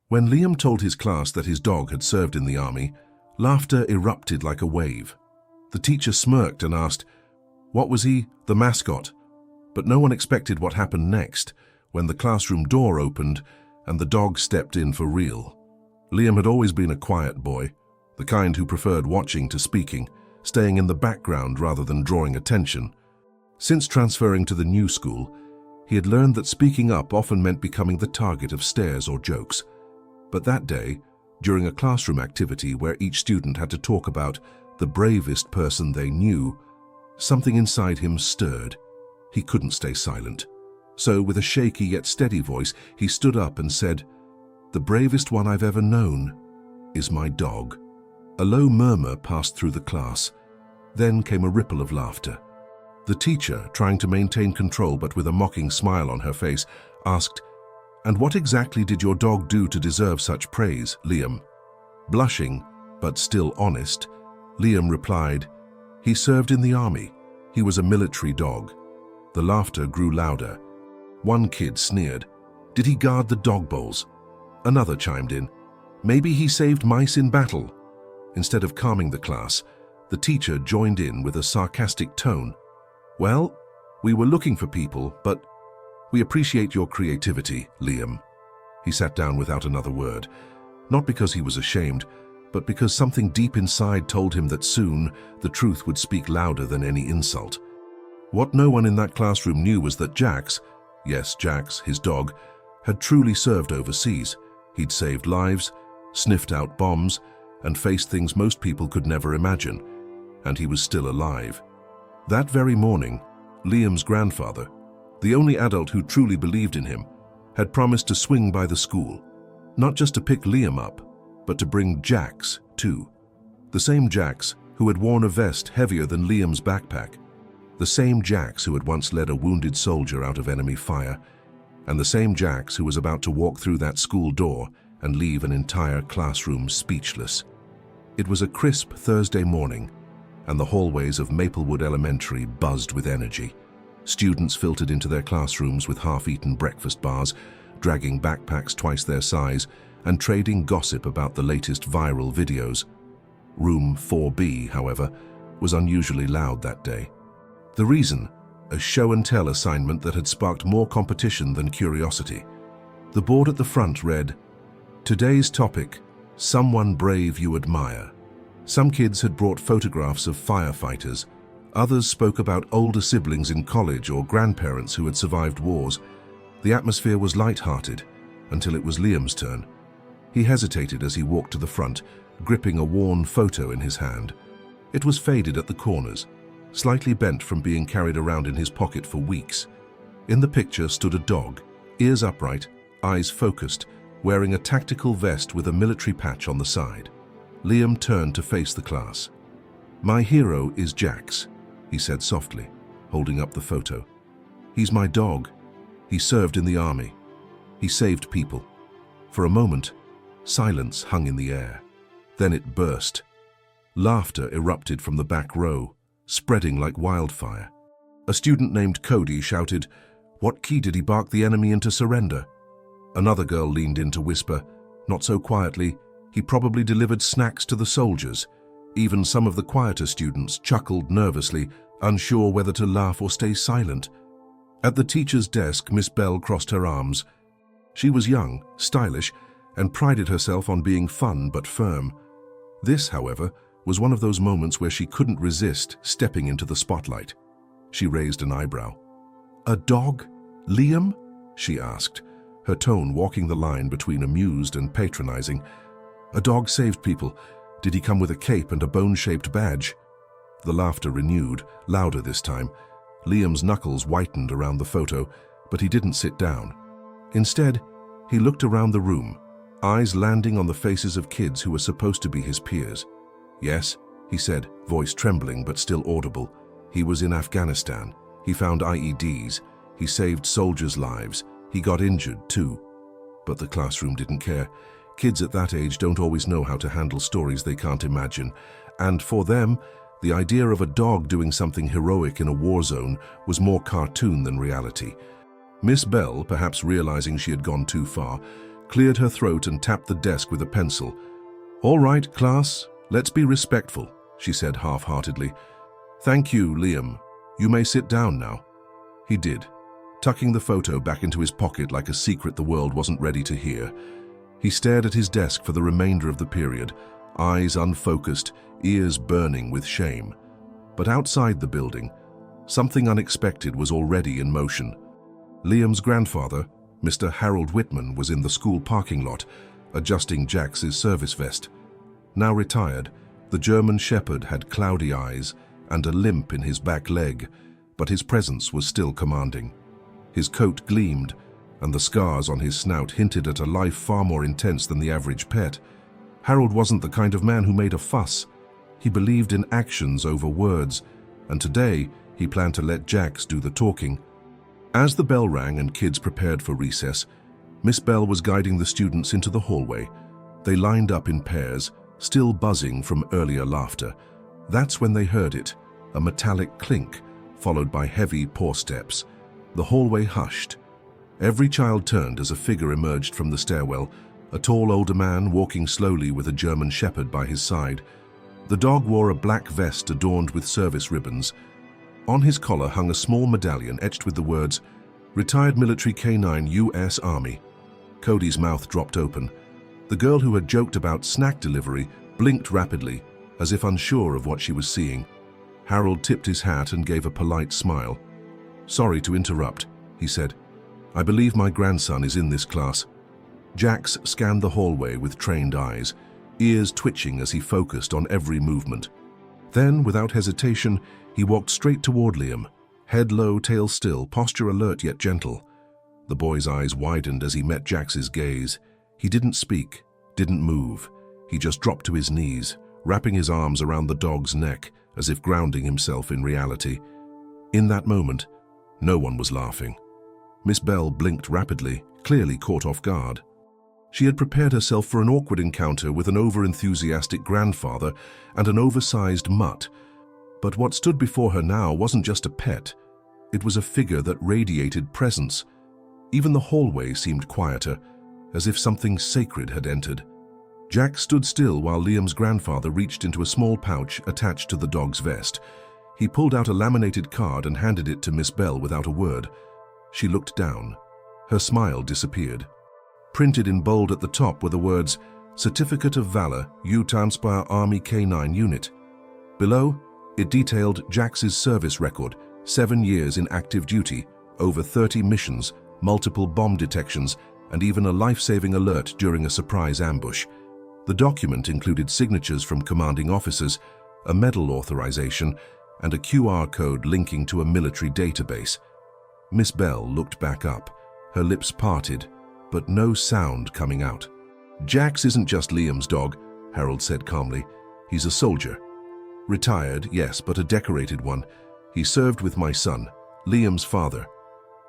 When Liam told his class that his dog had served in the army, laughter erupted like a wave. The teacher smirked and asked, "What was he, the mascot?" But no one expected what happened next, when the classroom door opened and the dog stepped in for real. Liam had always been a quiet boy, the kind who preferred watching to speaking, staying in the background rather than drawing attention. Since transferring to the new school, he had learned that speaking up often meant becoming the target of stares or jokes. But that day, during a classroom activity where each student had to talk about the bravest person they knew, something inside him stirred. He couldn't stay silent. So, with a shaky yet steady voice, he stood up and said, "The bravest one I've ever known is my dog." A low murmur passed through the class. Then came a ripple of laughter. The teacher, trying to maintain control but with a mocking smile on her face, asked, "And what exactly did your dog do to deserve such praise, Liam?" Blushing, but still honest, Liam replied, "He served in the army. He was a military dog." The laughter grew louder. One kid sneered, "Did he guard the dog bowls?" Another chimed in, "Maybe he saved mice in battle." Instead of calming the class, the teacher joined in with a sarcastic tone. "Well, we were looking for people, but we appreciate your creativity, Liam." He sat down without another word, not because he was ashamed, but because something deep inside told him that soon the truth would speak louder than any insult. What no one in that classroom knew was that Jax, yes, Jax, his dog, had truly served overseas. He'd saved lives, sniffed out bombs, and faced things most people could never imagine, and he was still alive. That very morning, Liam's grandfather, the only adult who truly believed in him, had promised to swing by the school, not just to pick Liam up, but to bring Jax too. The same Jax who had worn a vest heavier than Liam's backpack, the same Jax who had once led a wounded soldier out of enemy fire, and the same Jax who was about to walk through that school door and leave an entire classroom speechless. It was a crisp Thursday morning, and the hallways of Maplewood Elementary buzzed with energy. Students filtered into their classrooms with half-eaten breakfast bars, dragging backpacks twice their size, and trading gossip about the latest viral videos. Room 4B, however, was unusually loud that day. The reason? A show-and-tell assignment that had sparked more competition than curiosity. The board at the front read, "Today's topic, someone brave you admire." Some kids had brought photographs of firefighters. Others spoke about older siblings in college or grandparents who had survived wars. The atmosphere was light-hearted until it was Liam's turn. He hesitated as he walked to the front, gripping a worn photo in his hand. It was faded at the corners, slightly bent from being carried around in his pocket for weeks. In the picture stood a dog, ears upright, eyes focused, wearing a tactical vest with a military patch on the side. Liam turned to face the class. "My hero is Jax," he said softly, holding up the photo. "He's my dog. He served in the army. He saved people." For a moment, silence hung in the air. Then it burst. Laughter erupted from the back row, spreading like wildfire. A student named Cody shouted, "What key did he bark the enemy into surrender?" Another girl leaned in to whisper, not so quietly, "He probably delivered snacks to the soldiers." Even some of the quieter students chuckled nervously, unsure whether to laugh or stay silent. At the teacher's desk, Miss Bell crossed her arms. She was young, stylish, and prided herself on being fun but firm. This, however, was one of those moments where she couldn't resist stepping into the spotlight. She raised an eyebrow. "A dog? Liam?" she asked, her tone walking the line between amused and patronizing. "A dog saved people. Did he come with a cape and a bone-shaped badge?" The laughter renewed, louder this time. Liam's knuckles whitened around the photo, but he didn't sit down. Instead, he looked around the room, eyes landing on the faces of kids who were supposed to be his peers. "Yes," he said, voice trembling but still audible. "He was in Afghanistan. He found IEDs. He saved soldiers' lives. He got injured, too." But the classroom didn't care. Kids at that age don't always know how to handle stories they can't imagine. And for them, the idea of a dog doing something heroic in a war zone was more cartoon than reality. Miss Bell, perhaps realizing she had gone too far, cleared her throat and tapped the desk with a pencil. "All right, class, let's be respectful," she said half-heartedly. "Thank you, Liam. You may sit down now." He did, tucking the photo back into his pocket like a secret the world wasn't ready to hear. He stared at his desk for the remainder of the period, eyes unfocused, ears burning with shame. But outside the building, something unexpected was already in motion. Liam's grandfather, Mr. Harold Whitman, was in the school parking lot, adjusting Jax's service vest. Now retired, the German Shepherd had cloudy eyes and a limp in his back leg, but his presence was still commanding. His coat gleamed, and the scars on his snout hinted at a life far more intense than the average pet. Harold wasn't the kind of man who made a fuss. He believed in actions over words, and today he planned to let Jax do the talking. As the bell rang and kids prepared for recess, Miss Bell was guiding the students into the hallway. They lined up in pairs, still buzzing from earlier laughter. That's when they heard it, a metallic clink, followed by heavy paw steps. The hallway hushed. Every child turned as a figure emerged from the stairwell, a tall older man walking slowly with a German Shepherd by his side. The dog wore a black vest adorned with service ribbons. On his collar hung a small medallion etched with the words, "Retired Military Canine U.S. Army." Cody's mouth dropped open. The girl who had joked about snack delivery blinked rapidly, as if unsure of what she was seeing. Harold tipped his hat and gave a polite smile. "Sorry to interrupt," he said. "I believe my grandson is in this class." Jax scanned the hallway with trained eyes, ears twitching as he focused on every movement. Then, without hesitation, he walked straight toward Liam, head low, tail still, posture alert yet gentle. The boy's eyes widened as he met Jax's gaze. He didn't speak, didn't move. He just dropped to his knees, wrapping his arms around the dog's neck, as if grounding himself in reality. In that moment, no one was laughing. Miss Bell blinked rapidly, clearly caught off guard. She had prepared herself for an awkward encounter with an over-enthusiastic grandfather and an oversized mutt. But what stood before her now wasn't just a pet. It was a figure that radiated presence. Even the hallway seemed quieter, as if something sacred had entered. Jax stood still while Liam's grandfather reached into a small pouch attached to the dog's vest. He pulled out a laminated card and handed it to Miss Bell without a word. She looked down. Her smile disappeared. Printed in bold at the top were the words, "Certificate of Valor, Utah Army K-9 Unit." Below, it detailed Jax's service record, 7 years in active duty, over 30 missions, multiple bomb detections, and even a life-saving alert during a surprise ambush. The document included signatures from commanding officers, a medal authorization, and a QR code linking to a military database. Miss Bell looked back up, her lips parted, but no sound coming out. "Jax isn't just Liam's dog," Harold said calmly. "He's a soldier. Retired, yes, but a decorated one. He served with my son, Liam's father."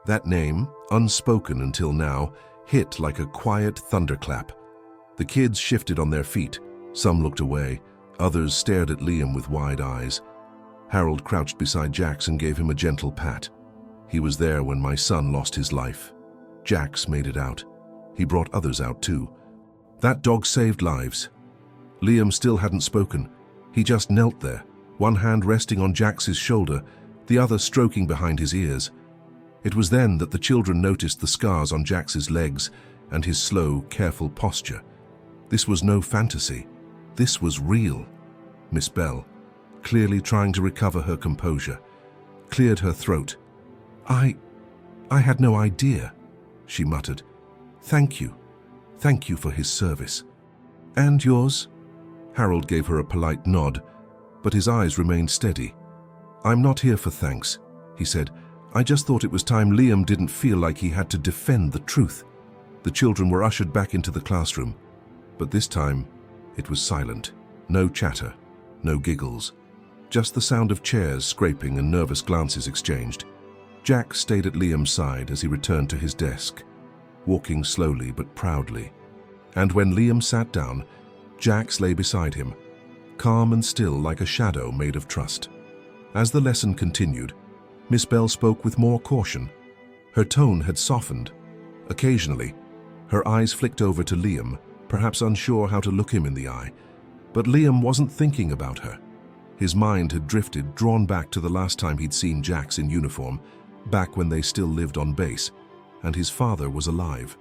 That name, unspoken until now, hit like a quiet thunderclap. The kids shifted on their feet. Some looked away, others stared at Liam with wide eyes. Harold crouched beside Jax and gave him a gentle pat. "He was there when my son lost his life." Jax made it out. He brought others out too. That dog saved lives. Liam still hadn't spoken. He just knelt there, one hand resting on Jax's shoulder, the other stroking behind his ears. It was then that the children noticed the scars on Jax's legs and his slow, careful posture. This was no fantasy. This was real. Miss Bell, clearly trying to recover her composure, cleared her throat. I had no idea," she muttered. Thank you for his service." "And yours?" Harold gave her a polite nod, but his eyes remained steady. "I'm not here for thanks," he said. "I just thought it was time Liam didn't feel like he had to defend the truth." The children were ushered back into the classroom, but this time it was silent. No chatter, no giggles, just the sound of chairs scraping and nervous glances exchanged. Jax stayed at Liam's side as he returned to his desk, walking slowly but proudly. And when Liam sat down, Jax lay beside him, calm and still like a shadow made of trust. As the lesson continued, Miss Bell spoke with more caution. Her tone had softened. Occasionally, Her eyes flicked over to Liam, perhaps unsure how to look him in the eye. But Liam wasn't thinking about her. His mind had drifted, drawn back to the last time he'd seen Jax in uniform, back when they still lived on base, and his father was alive.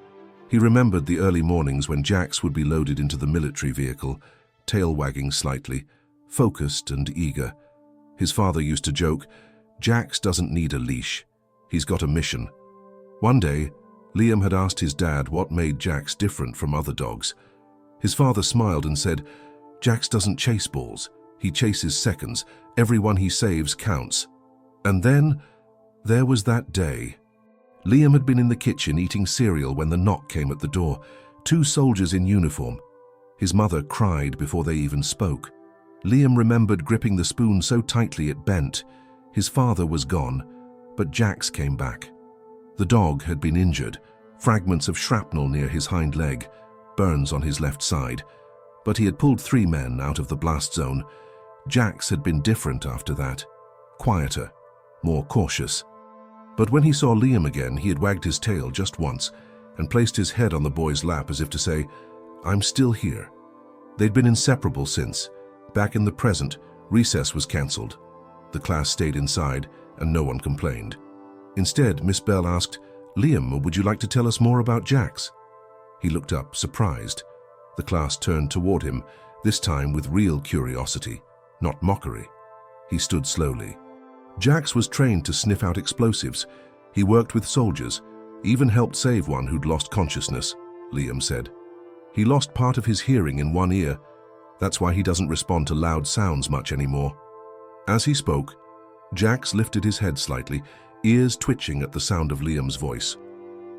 He remembered the early mornings when Jax would be loaded into the military vehicle, tail wagging slightly, focused and eager. His father used to joke, "Jax doesn't need a leash. He's got a mission." One day, Liam had asked his dad what made Jax different from other dogs. His father smiled and said, "Jax doesn't chase balls. He chases seconds. Every one he saves counts." And then, there was that day. Liam had been in the kitchen eating cereal when the knock came at the door. 2 soldiers in uniform. His mother cried before they even spoke. Liam remembered gripping the spoon so tightly it bent. His father was gone, but Jax came back. The dog had been injured, fragments of shrapnel near his hind leg, burns on his left side. But he had pulled 3 men out of the blast zone. Jax had been different after that, quieter, more cautious. But when he saw Liam again, he had wagged his tail just once and placed his head on the boy's lap as if to say, "I'm still here." They'd been inseparable since. Back in the present, recess was cancelled. The class stayed inside and no one complained. Instead, Miss Bell asked, "Liam, would you like to tell us more about Jax?" He looked up, surprised. The class turned toward him, this time with real curiosity, not mockery. He stood slowly. Jax was trained to sniff out explosives. He worked with soldiers, even helped save one who'd lost consciousness, Liam said. He lost part of his hearing in one ear. That's why he doesn't respond to loud sounds much anymore. As he spoke, Jax lifted his head slightly, ears twitching at the sound of Liam's voice.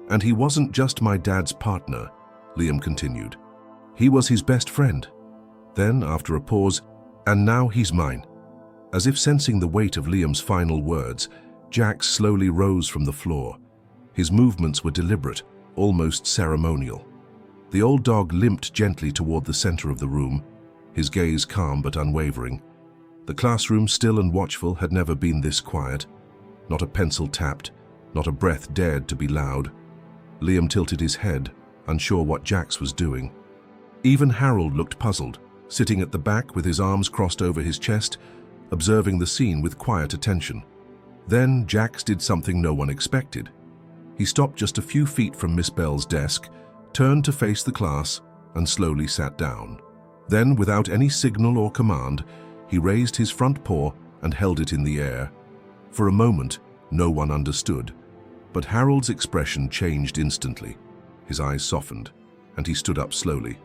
"And he wasn't just my dad's partner," Liam continued. "He was his best friend." Then, after a pause, "And now he's mine." As if sensing the weight of Liam's final words, Jax slowly rose from the floor. His movements were deliberate, almost ceremonial. The old dog limped gently toward the center of the room, his gaze calm but unwavering. The classroom, still and watchful, had never been this quiet. Not a pencil tapped, not a breath dared to be loud. Liam tilted his head, unsure what Jax was doing. Even Harold looked puzzled, sitting at the back with his arms crossed over his chest, observing the scene with quiet attention. Then Jax did something no one expected. He stopped just a few feet from Miss Bell's desk, turned to face the class, and slowly sat down. Then, without any signal or command, he raised his front paw and held it in the air. For a moment, no one understood, but Harold's expression changed instantly. His eyes softened, and he stood up slowly,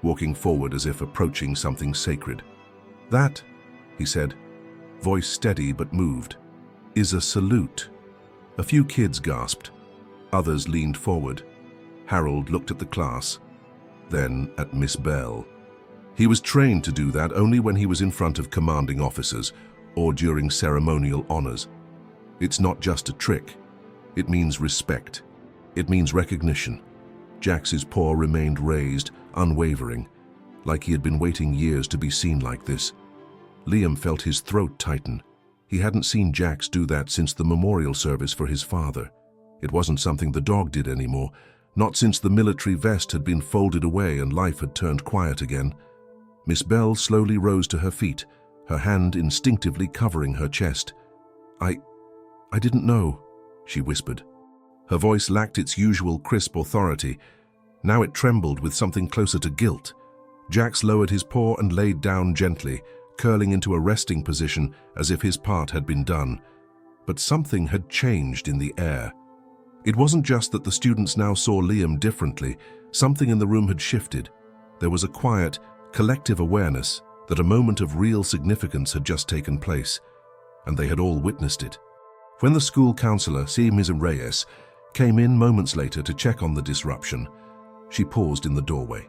walking forward as if approaching something sacred. "That," he said, voice steady but moved, "is a salute." A few kids gasped. Others leaned forward. Harold looked at the class, then at Miss Bell. He was trained to do that only when he was in front of commanding officers or during ceremonial honors. It's not just a trick. It means respect. It means recognition. Jax's paw remained raised, unwavering, like he had been waiting years to be seen like this. Liam felt his throat tighten. He hadn't seen Jax do that since the memorial service for his father. It wasn't something the dog did anymore, not since the military vest had been folded away and life had turned quiet again. Miss Bell slowly rose to her feet, her hand instinctively covering her chest. I didn't know," she whispered. Her voice lacked its usual crisp authority. Now it trembled with something closer to guilt. Jax lowered his paw and laid down gently, curling into a resting position as if his part had been done. But something had changed in the air. It wasn't just that the students now saw Liam differently. Something in the room had shifted. There was a quiet, collective awareness that a moment of real significance had just taken place, and they had all witnessed it. When the school counselor, Ms. Reyes, came in moments later to check on the disruption, she paused in the doorway.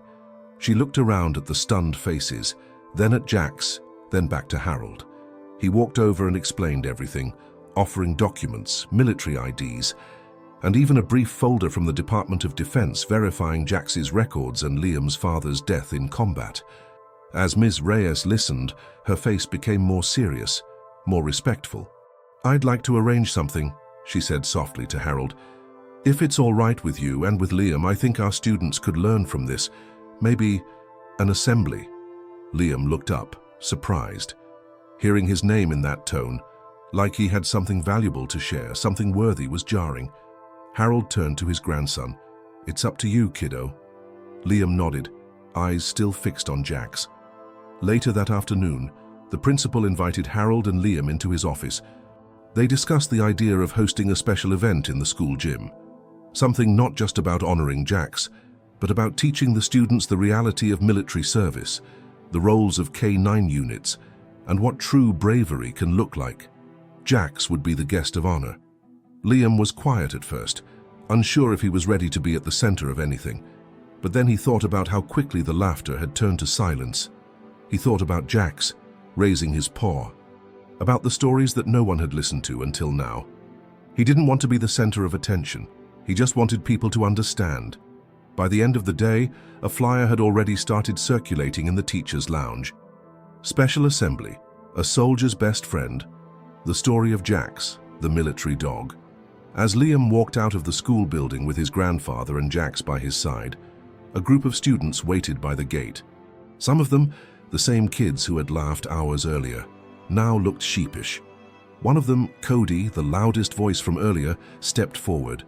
She looked around at the stunned faces, then at Jax, then back to Harold. He walked over and explained everything, offering documents, military IDs, and even a brief folder from the Department of Defense verifying Jax's records and Liam's father's death in combat. As Ms. Reyes listened, her face became more serious, more respectful. "I'd like to arrange something," she said softly to Harold. If it's all right with you and with Liam, I think our students could learn from this. Maybe an assembly." Liam looked up, surprised. Hearing his name in that tone, like he had something valuable to share, something worthy, was jarring. Harold turned to his grandson. "It's up to you, kiddo." Liam nodded, eyes still fixed on Jax. Later that afternoon, the principal invited Harold and Liam into his office. They discussed the idea of hosting a special event in the school gym. Something not just about honoring Jax, but about teaching the students the reality of military service, the roles of K-9 units, and what true bravery can look like. Jax would be the guest of honor. Liam was quiet at first, unsure if he was ready to be at the center of anything. But then he thought about how quickly the laughter had turned to silence. He thought about Jax, raising his paw, about the stories that no one had listened to until now. He didn't want to be the center of attention. He just wanted people to understand. By the end of the day, a flyer had already started circulating in the teacher's lounge. Special assembly, a soldier's best friend, the story of Jax, the military dog. As Liam walked out of the school building with his grandfather and Jax by his side, a group of students waited by the gate. Some of them, the same kids who had laughed hours earlier, now looked sheepish. One of them, Cody, the loudest voice from earlier, stepped forward.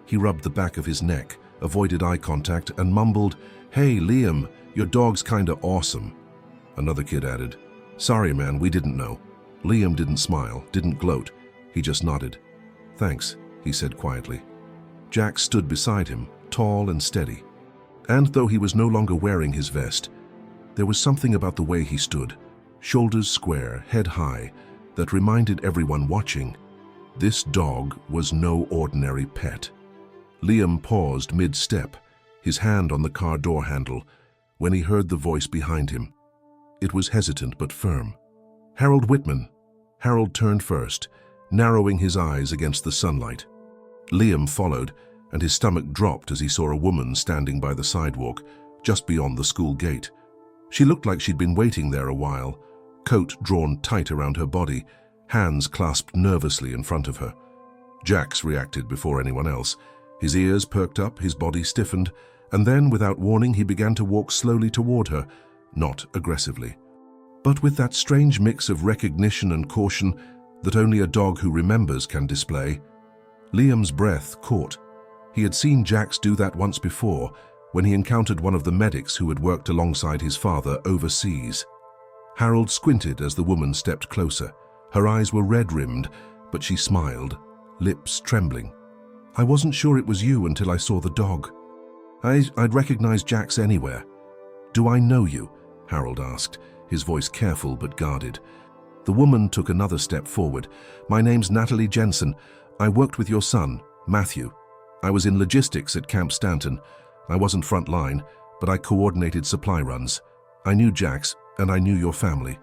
He rubbed the back of his neck, avoided eye contact, and mumbled, "Hey, Liam, your dog's kinda awesome." Another kid added, "Sorry, man, we didn't know." Liam didn't smile, didn't gloat. He just nodded. "Thanks," he said quietly. Jax stood beside him, tall and steady. And though he was no longer wearing his vest, there was something about the way he stood, shoulders square, head high, that reminded everyone watching, this dog was no ordinary pet. Liam paused mid-step, his hand on the car door handle, when he heard the voice behind him. It was hesitant but firm. "Harold Whitman." Harold turned first, narrowing his eyes against the sunlight. Liam followed, and his stomach dropped as he saw a woman standing by the sidewalk, just beyond the school gate. She looked like she'd been waiting there a while, coat drawn tight around her body, hands clasped nervously in front of her. Jax reacted before anyone else. His ears perked up, his body stiffened, and then, without warning, he began to walk slowly toward her, not aggressively, but with that strange mix of recognition and caution that only a dog who remembers can display. Liam's breath caught. He had seen Jax do that once before, when he encountered one of the medics who had worked alongside his father overseas. Harold squinted as the woman stepped closer. Her eyes were red-rimmed, but she smiled, lips trembling. "I wasn't sure it was you until I saw the dog. I'd recognize Jax anywhere." "Do I know you?" Harold asked, his voice careful but guarded. The woman took another step forward. "My name's Natalie Jensen. I worked with your son, Matthew. I was in logistics at Camp Stanton. I wasn't front line, but I coordinated supply runs. I knew Jax, and I knew your family."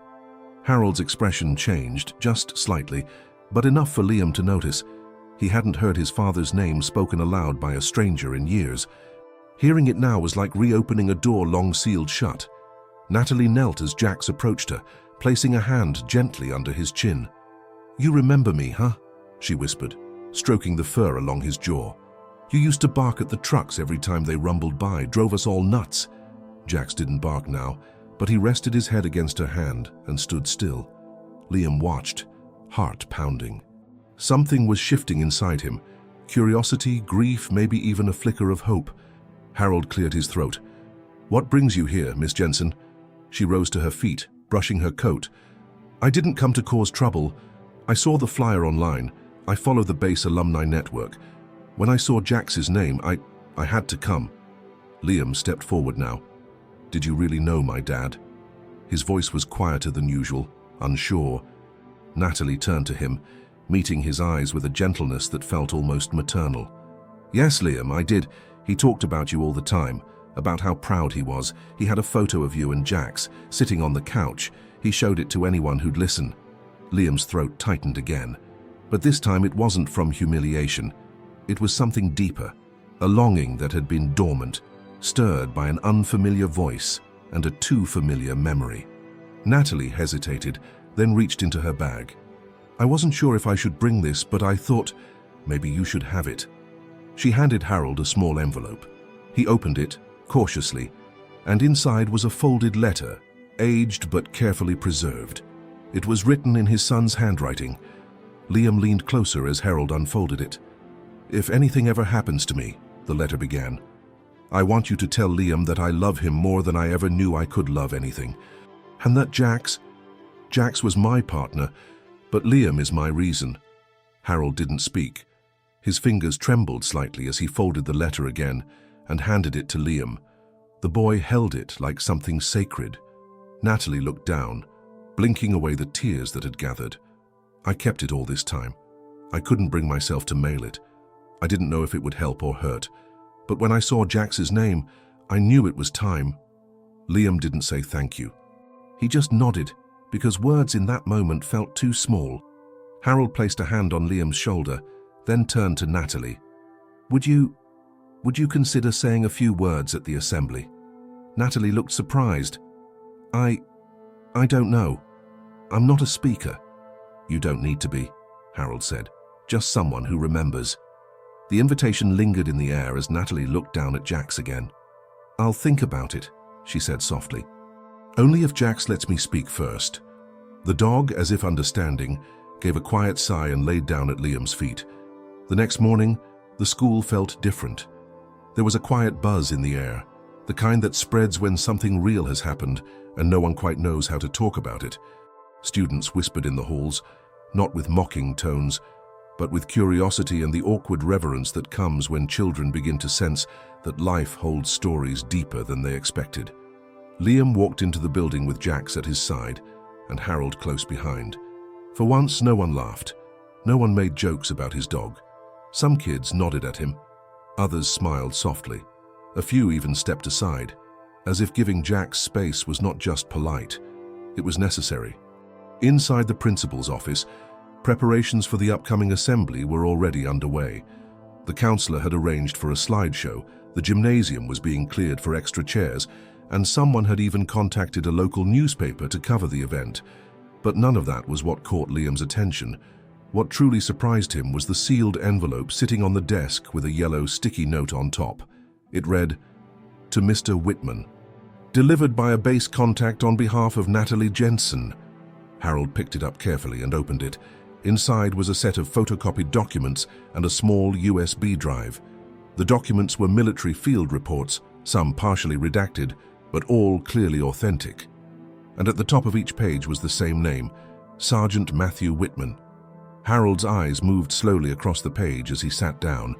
Harold's expression changed, just slightly, but enough for Liam to notice. He hadn't heard his father's name spoken aloud by a stranger in years. Hearing it now was like reopening a door long sealed shut. Natalie knelt as Jax approached her, placing a hand gently under his chin. "You remember me, huh?" she whispered, stroking the fur along his jaw. "You used to bark at the trucks every time they rumbled by, drove us all nuts." Jax didn't bark now, but he rested his head against her hand and stood still. Liam watched, heart pounding. Something was shifting inside him. Curiosity, grief, maybe even a flicker of hope. Harold cleared his throat. "What brings you here, Miss Jensen?" She rose to her feet, brushing her coat. "I didn't come to cause trouble. I saw the flyer online. I follow the base alumni network. When I saw Jax's name, I had to come." Liam stepped forward now. "Did you really know my dad?" His voice was quieter than usual, unsure. Natalie turned to him, meeting his eyes with a gentleness that felt almost maternal. "Yes, Liam, I did. He talked about you all the time, about how proud he was. He had a photo of you and Jax, sitting on the couch. He showed it to anyone who'd listen." Liam's throat tightened again. But this time it wasn't from humiliation. It was something deeper, a longing that had been dormant, stirred by an unfamiliar voice and a too familiar memory. Natalie hesitated, then reached into her bag. "I wasn't sure if I should bring this, but I thought maybe you should have it." She handed Harold a small envelope. He opened it, cautiously, and inside was a folded letter, aged but carefully preserved. It was written in his son's handwriting. Liam leaned closer as Harold unfolded it. "If anything ever happens to me," the letter began, "I want you to tell Liam that I love him more than I ever knew I could love anything. And that Jax was my partner, but Liam is my reason." Harold didn't speak. His fingers trembled slightly as he folded the letter again and handed it to Liam. The boy held it like something sacred. Natalie looked down, blinking away the tears that had gathered. "I kept it all this time. I couldn't bring myself to mail it. I didn't know if it would help or hurt. But when I saw Jax's name, I knew it was time." Liam didn't say thank you. He just nodded, because words in that moment felt too small. Harold placed a hand on Liam's shoulder, then turned to Natalie. Would you consider saying a few words at the assembly?" Natalie looked surprised. I don't know. I'm not a speaker." "You don't need to be," Harold said. "Just someone who remembers." The invitation lingered in the air as Natalie looked down at Jax again. "I'll think about it," she said softly. "Only if Jax lets me speak first." The dog, as if understanding, gave a quiet sigh and laid down at Liam's feet. The next morning, the school felt different. There was a quiet buzz in the air, the kind that spreads when something real has happened and no one quite knows how to talk about it. Students whispered in the halls, not with mocking tones, but with curiosity and the awkward reverence that comes when children begin to sense that life holds stories deeper than they expected. Liam walked into the building with Jax at his side and Harold close behind. For once, no one laughed. No one made jokes about his dog. Some kids nodded at him. Others smiled softly. A few even stepped aside, as if giving Jax space was not just polite, it was necessary. Inside the principal's office, preparations for the upcoming assembly were already underway. The counselor had arranged for a slideshow, the gymnasium was being cleared for extra chairs, and someone had even contacted a local newspaper to cover the event. But none of that was what caught Liam's attention. What truly surprised him was the sealed envelope sitting on the desk with a yellow sticky note on top. It read, "To Mr. Whitman. Delivered by a base contact on behalf of Natalie Jensen." Harold picked it up carefully and opened it. Inside was a set of photocopied documents and a small USB drive. The documents were military field reports, some partially redacted, but all clearly authentic. And at the top of each page was the same name, Sergeant Matthew Whitman. Harold's eyes moved slowly across the page as he sat down,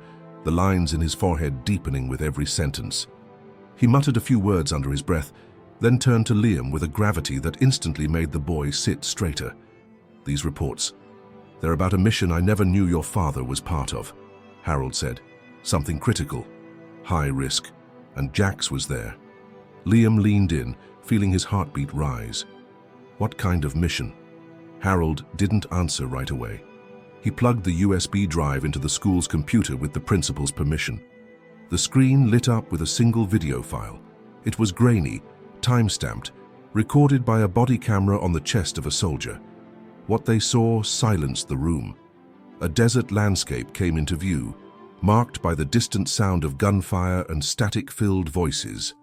the lines in his forehead deepening with every sentence. He muttered a few words under his breath, then turned to Liam with a gravity that instantly made the boy sit straighter. "These reports, they're about a mission I never knew your father was part of," Harold said. "Something critical, high risk, and Jax was there." Liam leaned in, feeling his heartbeat rise. What kind of mission? Harold didn't answer right away. He plugged the USB drive into the school's computer with the principal's permission. The screen lit up with a single video file. It was grainy, time-stamped, recorded by a body camera on the chest of a soldier. What they saw silenced the room. A desert landscape came into view, marked by the distant sound of gunfire and static-filled voices.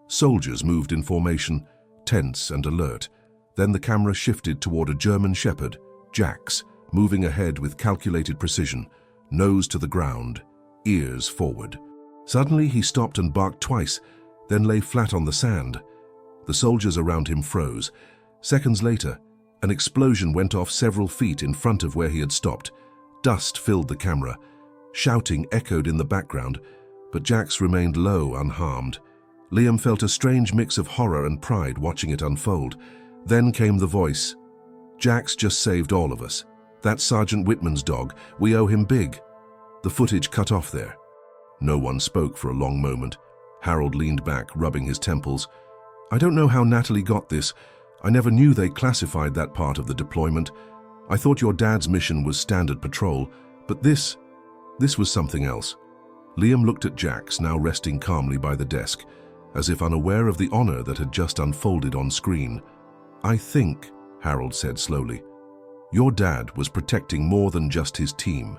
Soldiers moved in formation, tense and alert. Then the camera shifted toward a German shepherd, Jax, moving ahead with calculated precision, nose to the ground, ears forward. Suddenly he stopped and barked twice, then lay flat on the sand. The soldiers around him froze. Seconds later, an explosion went off several feet in front of where he had stopped. Dust filled the camera. Shouting echoed in the background, but Jax remained low, unharmed. Liam felt a strange mix of horror and pride watching it unfold. Then came the voice. "Jax just saved all of us. That's Sergeant Whitman's dog. We owe him big." The footage cut off there. No one spoke for a long moment. Harold leaned back, rubbing his temples. "I don't know how Natalie got this. I never knew they classified that part of the deployment. I thought your dad's mission was standard patrol, but this was something else." Liam looked at Jax, now resting calmly by the desk, as if unaware of the honor that had just unfolded on screen. "I think," Harold said slowly, "your dad was protecting more than just his team."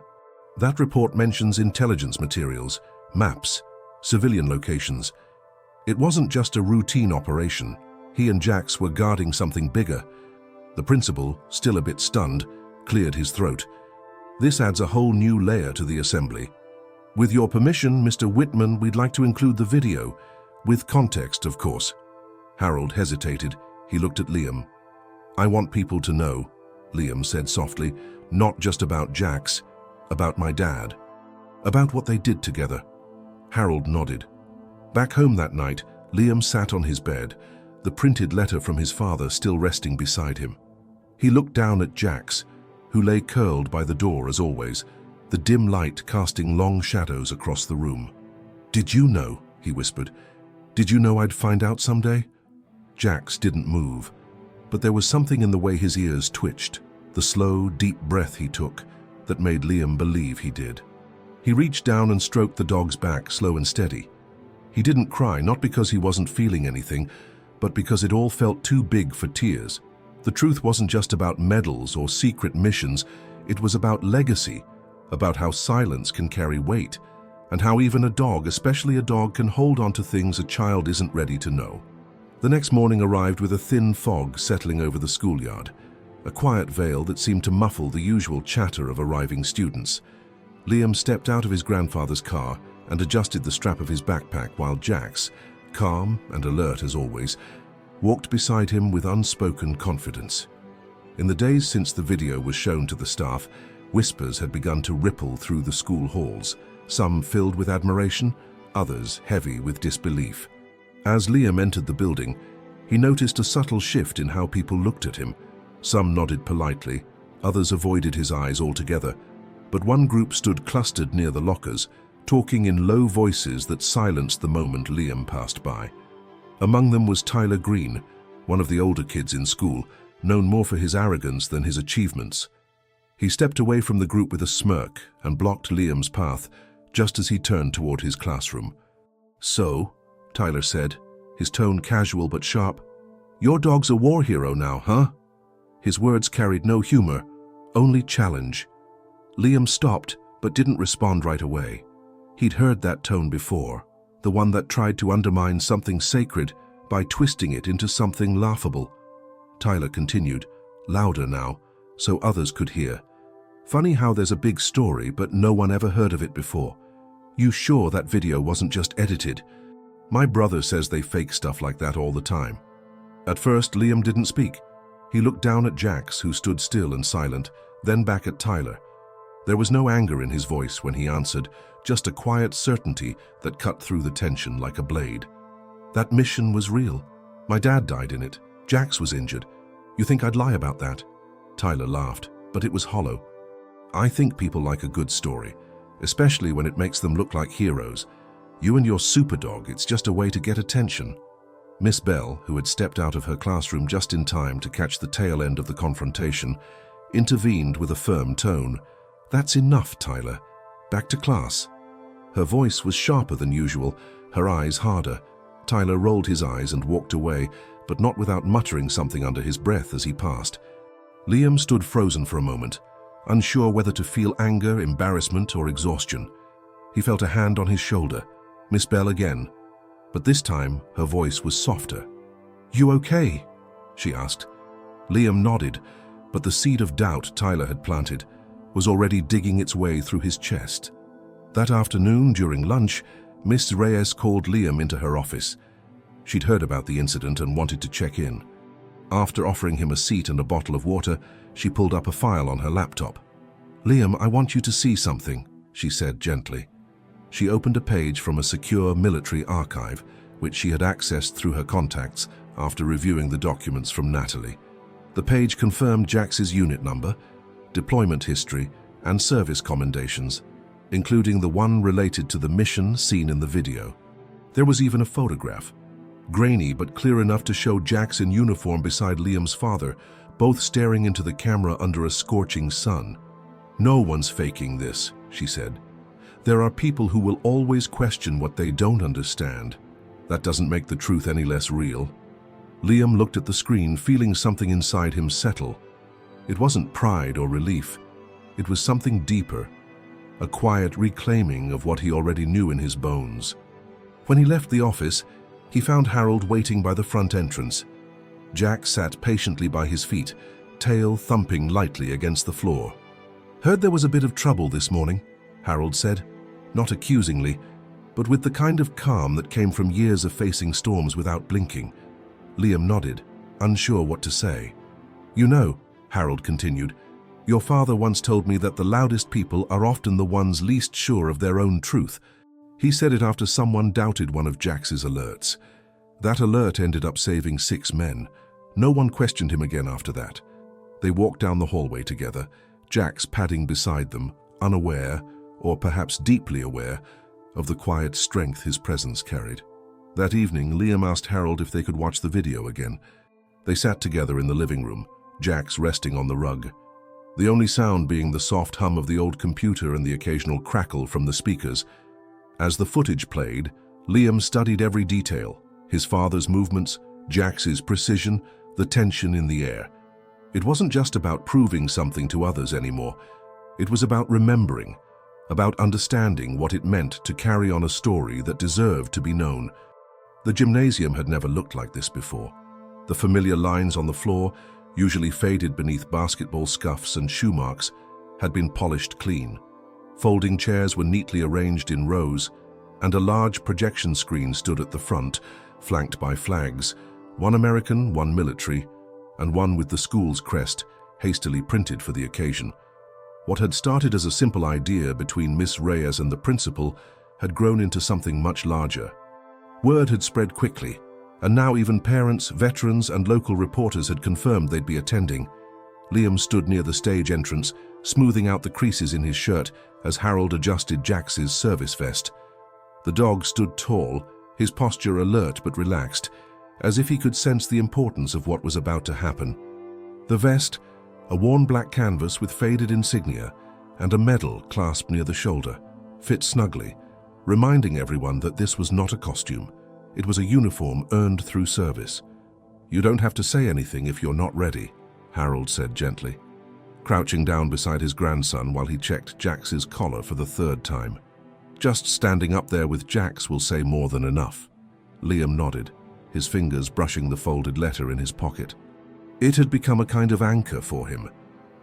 That report mentions intelligence materials, maps, civilian locations. It wasn't just a routine operation. He and Jax were guarding something bigger. The principal, still a bit stunned, cleared his throat. This adds a whole new layer to the assembly. With your permission, Mr. Whitman, we'd like to include the video, with context, of course. Harold hesitated. He looked at Liam. I want people to know, Liam said softly, not just about Jax, about my dad, about what they did together. Harold nodded. Back home that night, Liam sat on his bed, the printed letter from his father still resting beside him. He looked down at Jax, who lay curled by the door as always, the dim light casting long shadows across the room. Did you know, he whispered, did you know I'd find out someday? Jax didn't move, but there was something in the way his ears twitched, the slow, deep breath he took, that made Liam believe he did. He reached down and stroked the dog's back, slow and steady. He didn't cry, not because he wasn't feeling anything, but because it all felt too big for tears. The truth wasn't just about medals or secret missions, it was about legacy, about how silence can carry weight, and how even a dog, especially a dog, can hold on to things a child isn't ready to know. The next morning arrived with a thin fog settling over the schoolyard, a quiet veil that seemed to muffle the usual chatter of arriving students. Liam stepped out of his grandfather's car and adjusted the strap of his backpack while Jax, calm and alert as always, walked beside him with unspoken confidence. In the days since the video was shown to the staff, whispers had begun to ripple through the school halls, some filled with admiration, others heavy with disbelief. As Liam entered the building, he noticed a subtle shift in how people looked at him. Some nodded politely, others avoided his eyes altogether, but one group stood clustered near the lockers, talking in low voices that silenced the moment Liam passed by. Among them was Tyler Green, one of the older kids in school, known more for his arrogance than his achievements. He stepped away from the group with a smirk and blocked Liam's path just as he turned toward his classroom. So, Tyler said, his tone casual but sharp, your dog's a war hero now, huh? His words carried no humor, only challenge. Liam stopped, but didn't respond right away. He'd heard that tone before, the one that tried to undermine something sacred by twisting it into something laughable. Tyler continued, louder now, so others could hear. Funny how there's a big story, but no one ever heard of it before. You sure that video wasn't just edited? My brother says they fake stuff like that all the time. At first, Liam didn't speak. He looked down at Jax, who stood still and silent, then back at Tyler. There was no anger in his voice when he answered, just a quiet certainty that cut through the tension like a blade. That mission was real. My dad died in it. Jax was injured. You think I'd lie about that? Tyler laughed, but it was hollow. I think people like a good story, especially when it makes them look like heroes. You and your super dog, it's just a way to get attention. Miss Bell, who had stepped out of her classroom just in time to catch the tail end of the confrontation, intervened with a firm tone. That's enough, Tyler. Back to class. Her voice was sharper than usual, her eyes harder. Tyler rolled his eyes and walked away, but not without muttering something under his breath as he passed. Liam stood frozen for a moment, unsure whether to feel anger, embarrassment, or exhaustion. He felt a hand on his shoulder. Miss Bell again. But this time, her voice was softer. You okay? She asked. Liam nodded, but the seed of doubt Tyler had planted was already digging its way through his chest. That afternoon, during lunch, Miss Reyes called Liam into her office. She'd heard about the incident and wanted to check in. After offering him a seat and a bottle of water, she pulled up a file on her laptop. Liam, I want you to see something, she said gently. She opened a page from a secure military archive, which she had accessed through her contacts after reviewing the documents from Natalie. The page confirmed Jax's unit number, deployment history, and service commendations, including the one related to the mission seen in the video. There was even a photograph, grainy but clear enough to show Jax in uniform beside Liam's father, both staring into the camera under a scorching sun. No one's faking this, she said. There are people who will always question what they don't understand. That doesn't make the truth any less real. Liam looked at the screen, feeling something inside him settle. It wasn't pride or relief. It was something deeper, a quiet reclaiming of what he already knew in his bones. When he left the office, he found Harold waiting by the front entrance. Jack sat patiently by his feet, tail thumping lightly against the floor. "Heard there was a bit of trouble this morning," Harold said, not accusingly, but with the kind of calm that came from years of facing storms without blinking. Liam nodded, unsure what to say. "You know," Harold continued, "your father once told me that the loudest people are often the ones least sure of their own truth." He said it after someone doubted one of Jax's alerts. That alert ended up saving 6 men. No one questioned him again after that. They walked down the hallway together, Jax padding beside them, unaware, or perhaps deeply aware, of the quiet strength his presence carried. That evening, Liam asked Harold if they could watch the video again. They sat together in the living room, Jax resting on the rug, the only sound being the soft hum of the old computer and the occasional crackle from the speakers. As the footage played, Liam studied every detail, his father's movements, Jax's precision, the tension in the air. It wasn't just about proving something to others anymore. It was about remembering, about understanding what it meant to carry on a story that deserved to be known. The gymnasium had never looked like this before. The familiar lines on the floor, usually faded beneath basketball scuffs and shoe marks, had been polished clean. Folding chairs were neatly arranged in rows, and a large projection screen stood at the front, flanked by flags, one American, one military, and one with the school's crest, hastily printed for the occasion. What had started as a simple idea between Miss Reyes and the principal had grown into something much larger. Word had spread quickly, and now even parents, veterans, and local reporters had confirmed they'd be attending. Liam stood near the stage entrance, smoothing out the creases in his shirt as Harold adjusted Jax's service vest. The dog stood tall, his posture alert but relaxed, as if he could sense the importance of what was about to happen. The vest, a worn black canvas with faded insignia, and a medal clasped near the shoulder, fit snugly, reminding everyone that this was not a costume. It was a uniform earned through service. "You don't have to say anything if you're not ready," Harold said gently, crouching down beside his grandson while he checked Jax's collar for the 3rd time. "Just standing up there with Jax will say more than enough." Liam nodded, his fingers brushing the folded letter in his pocket. It had become a kind of anchor for him,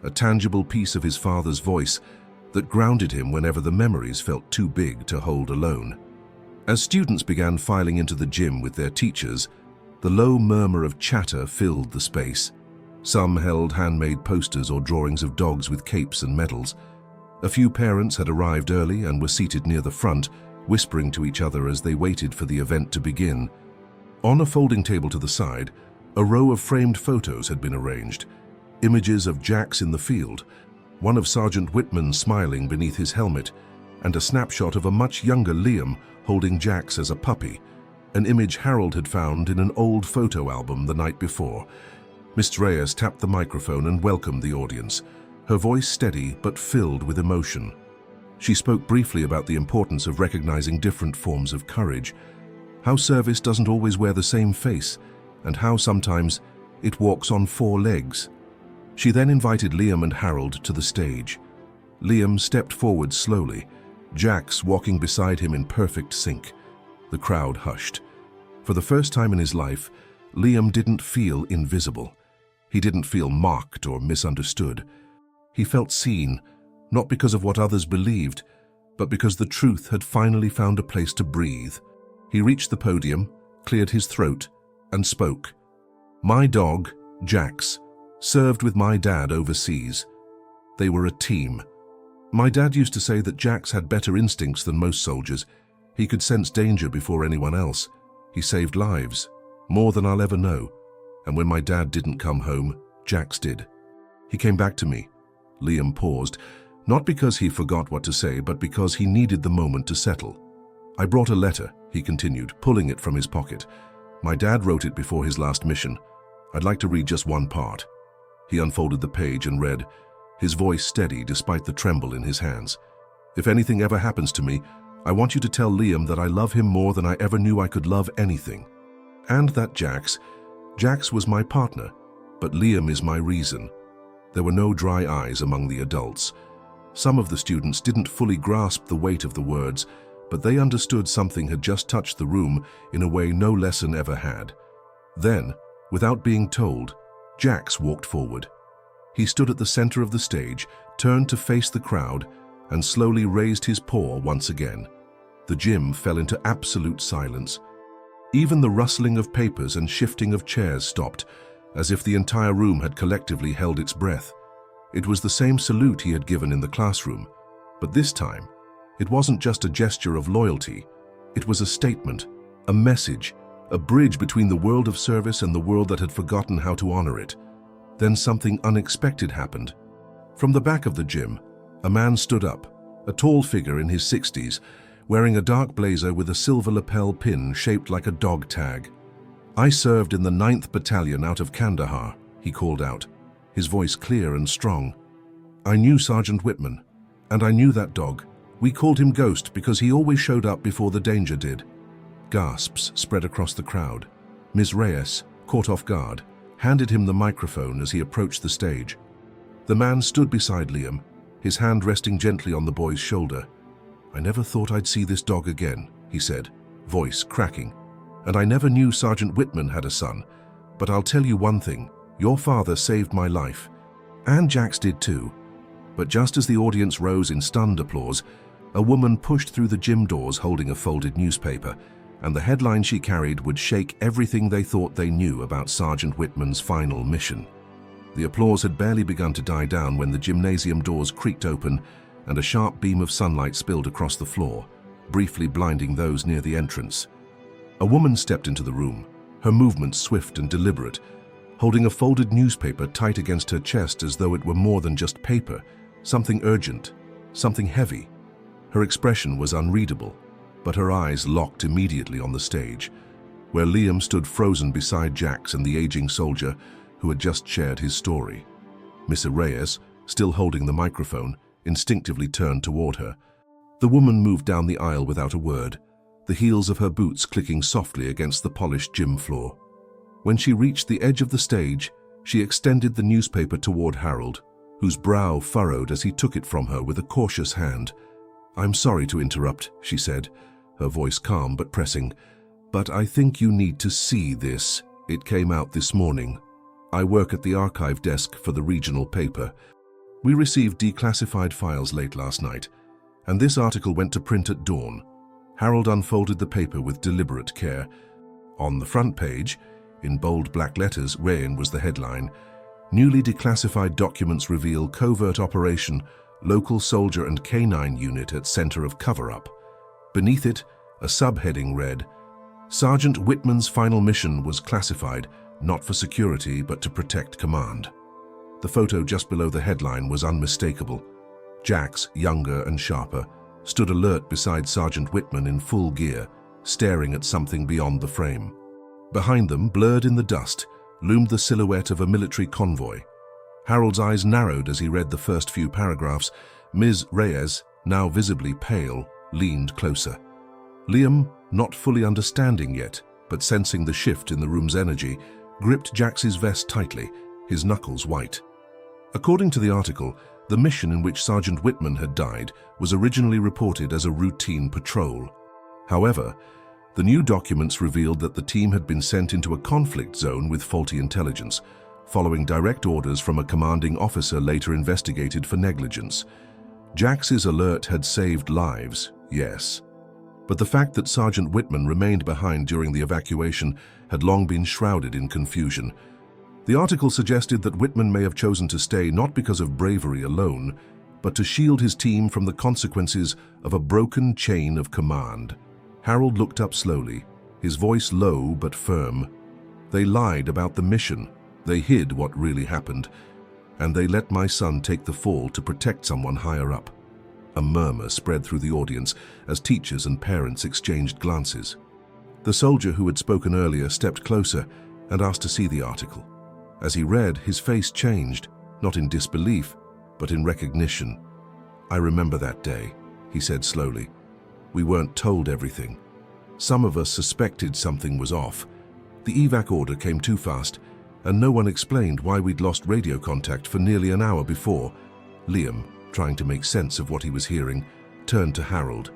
a tangible piece of his father's voice that grounded him whenever the memories felt too big to hold alone. As students began filing into the gym with their teachers, the low murmur of chatter filled the space. Some held handmade posters or drawings of dogs with capes and medals. A few parents had arrived early and were seated near the front, whispering to each other as they waited for the event to begin. On a folding table to the side, a row of framed photos had been arranged. Images of Jax in the field, one of Sergeant Whitman smiling beneath his helmet, and a snapshot of a much younger Liam holding Jax as a puppy, an image Harold had found in an old photo album the night before. Miss Reyes tapped the microphone and welcomed the audience, her voice steady but filled with emotion. She spoke briefly about the importance of recognizing different forms of courage, how service doesn't always wear the same face, and how sometimes it walks on 4 legs. She then invited Liam and Harold to the stage. Liam stepped forward slowly, Jax walking beside him in perfect sync. The crowd hushed. For the first time in his life, Liam didn't feel invisible. He didn't feel mocked or misunderstood. He felt seen, not because of what others believed, but because the truth had finally found a place to breathe. He reached the podium, cleared his throat, and spoke. "My dog, Jax, served with my dad overseas. They were a team. My dad used to say that Jax had better instincts than most soldiers. He could sense danger before anyone else. He saved lives, more than I'll ever know. And when my dad didn't come home, Jax did. He came back to me." Liam paused, not because he forgot what to say, but because he needed the moment to settle. "I brought a letter," he continued, pulling it from his pocket. "My dad wrote it before his last mission. I'd like to read just one part." He unfolded the page and read, his voice steady despite the tremble in his hands. "If anything ever happens to me, I want you to tell Liam that I love him more than I ever knew I could love anything. And that Jax was my partner, but Liam is my reason." There were no dry eyes among the adults. Some of the students didn't fully grasp the weight of the words, but they understood something had just touched the room in a way no lesson ever had. Then, without being told, Jax walked forward. He stood at the center of the stage, turned to face the crowd, and slowly raised his paw once again. The gym fell into absolute silence. Even the rustling of papers and shifting of chairs stopped, as if the entire room had collectively held its breath. It was the same salute he had given in the classroom, but this time, it wasn't just a gesture of loyalty. It was a statement, a message, a bridge between the world of service and the world that had forgotten how to honor it. Then something unexpected happened. From the back of the gym, a man stood up, a tall figure in his 60s, wearing a dark blazer with a silver lapel pin shaped like a dog tag. "I served in the 9th Battalion out of Kandahar," he called out, his voice clear and strong. "I knew Sergeant Whitman, and I knew that dog. We called him Ghost because he always showed up before the danger did." Gasps spread across the crowd. Ms. Reyes, caught off guard, handed him the microphone as he approached the stage. The man stood beside Liam, his hand resting gently on the boy's shoulder. "I never thought I'd see this dog again," he said, voice cracking. "And I never knew Sergeant Whitman had a son. But I'll tell you one thing, your father saved my life. And Jax did too." But just as the audience rose in stunned applause, a woman pushed through the gym doors holding a folded newspaper, and the headline she carried would shake everything they thought they knew about Sergeant Whitman's final mission. The applause had barely begun to die down when the gymnasium doors creaked open and a sharp beam of sunlight spilled across the floor, briefly blinding those near the entrance. A woman stepped into the room, her movements swift and deliberate, holding a folded newspaper tight against her chest as though it were more than just paper, something urgent, something heavy. Her expression was unreadable, but her eyes locked immediately on the stage, where Liam stood frozen beside Jax and the aging soldier who had just shared his story. Miss Reyes, still holding the microphone, instinctively turned toward her. The woman moved down the aisle without a word, the heels of her boots clicking softly against the polished gym floor. When she reached the edge of the stage, she extended the newspaper toward Harold, whose brow furrowed as he took it from her with a cautious hand. "I'm sorry to interrupt," she said, her voice calm but pressing, "but I think you need to see this. It came out this morning. I work at the archive desk for the regional paper. We received declassified files late last night, and this article went to print at dawn." Harold unfolded the paper with deliberate care. On the front page, in bold black letters, Rayan was the headline. "Newly declassified documents reveal covert operation, local soldier and canine unit at center of cover-up." Beneath it, a subheading read, "Sergeant Whitman's final mission was classified, not for security but to protect command." The photo just below the headline was unmistakable. Jax, younger and sharper, stood alert beside Sergeant Whitman in full gear, staring at something beyond the frame. Behind them, blurred in the dust, loomed the silhouette of a military convoy. Harold's eyes narrowed as he read the first few paragraphs. Ms. Reyes, now visibly pale, leaned closer. Liam, not fully understanding yet, but sensing the shift in the room's energy, gripped Jax's vest tightly, his knuckles white. According to the article, the mission in which Sergeant Whitman had died was originally reported as a routine patrol. However, the new documents revealed that the team had been sent into a conflict zone with faulty intelligence, following direct orders from a commanding officer later investigated for negligence. Jax's alert had saved lives, yes, but the fact that Sergeant Whitman remained behind during the evacuation had long been shrouded in confusion. The article suggested that Whitman may have chosen to stay not because of bravery alone, but to shield his team from the consequences of a broken chain of command. Harold looked up slowly, his voice low but firm. "They lied about the mission. They hid what really happened. And they let my son take the fall to protect someone higher up." A murmur spread through the audience as teachers and parents exchanged glances. The soldier who had spoken earlier stepped closer and asked to see the article. As he read, his face changed, not in disbelief, but in recognition. "I remember that day," he said slowly. "We weren't told everything. Some of us suspected something was off. The evac order came too fast, and no one explained why we'd lost radio contact for nearly an hour before." Liam, trying to make sense of what he was hearing, turned to Harold.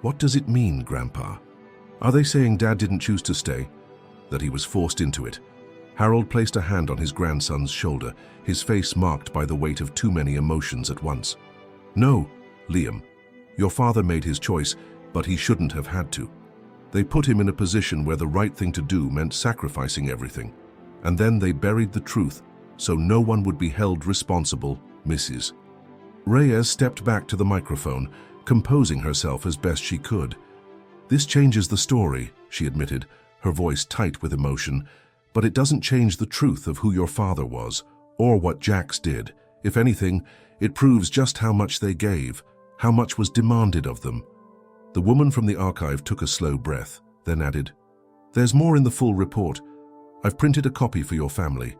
"What does it mean, Grandpa? Are they saying Dad didn't choose to stay? That he was forced into it?" Harold placed a hand on his grandson's shoulder, his face marked by the weight of too many emotions at once. "No, Liam. Your father made his choice, but he shouldn't have had to. They put him in a position where the right thing to do meant sacrificing everything. And then they buried the truth, so no one would be held responsible, Mrs." Reyes stepped back to the microphone, composing herself as best she could. "This changes the story," she admitted, her voice tight with emotion, "but it doesn't change the truth of who your father was, or what Jax did. If anything, it proves just how much they gave, how much was demanded of them." The woman from the archive took a slow breath, then added, "There's more in the full report. I've printed a copy for your family.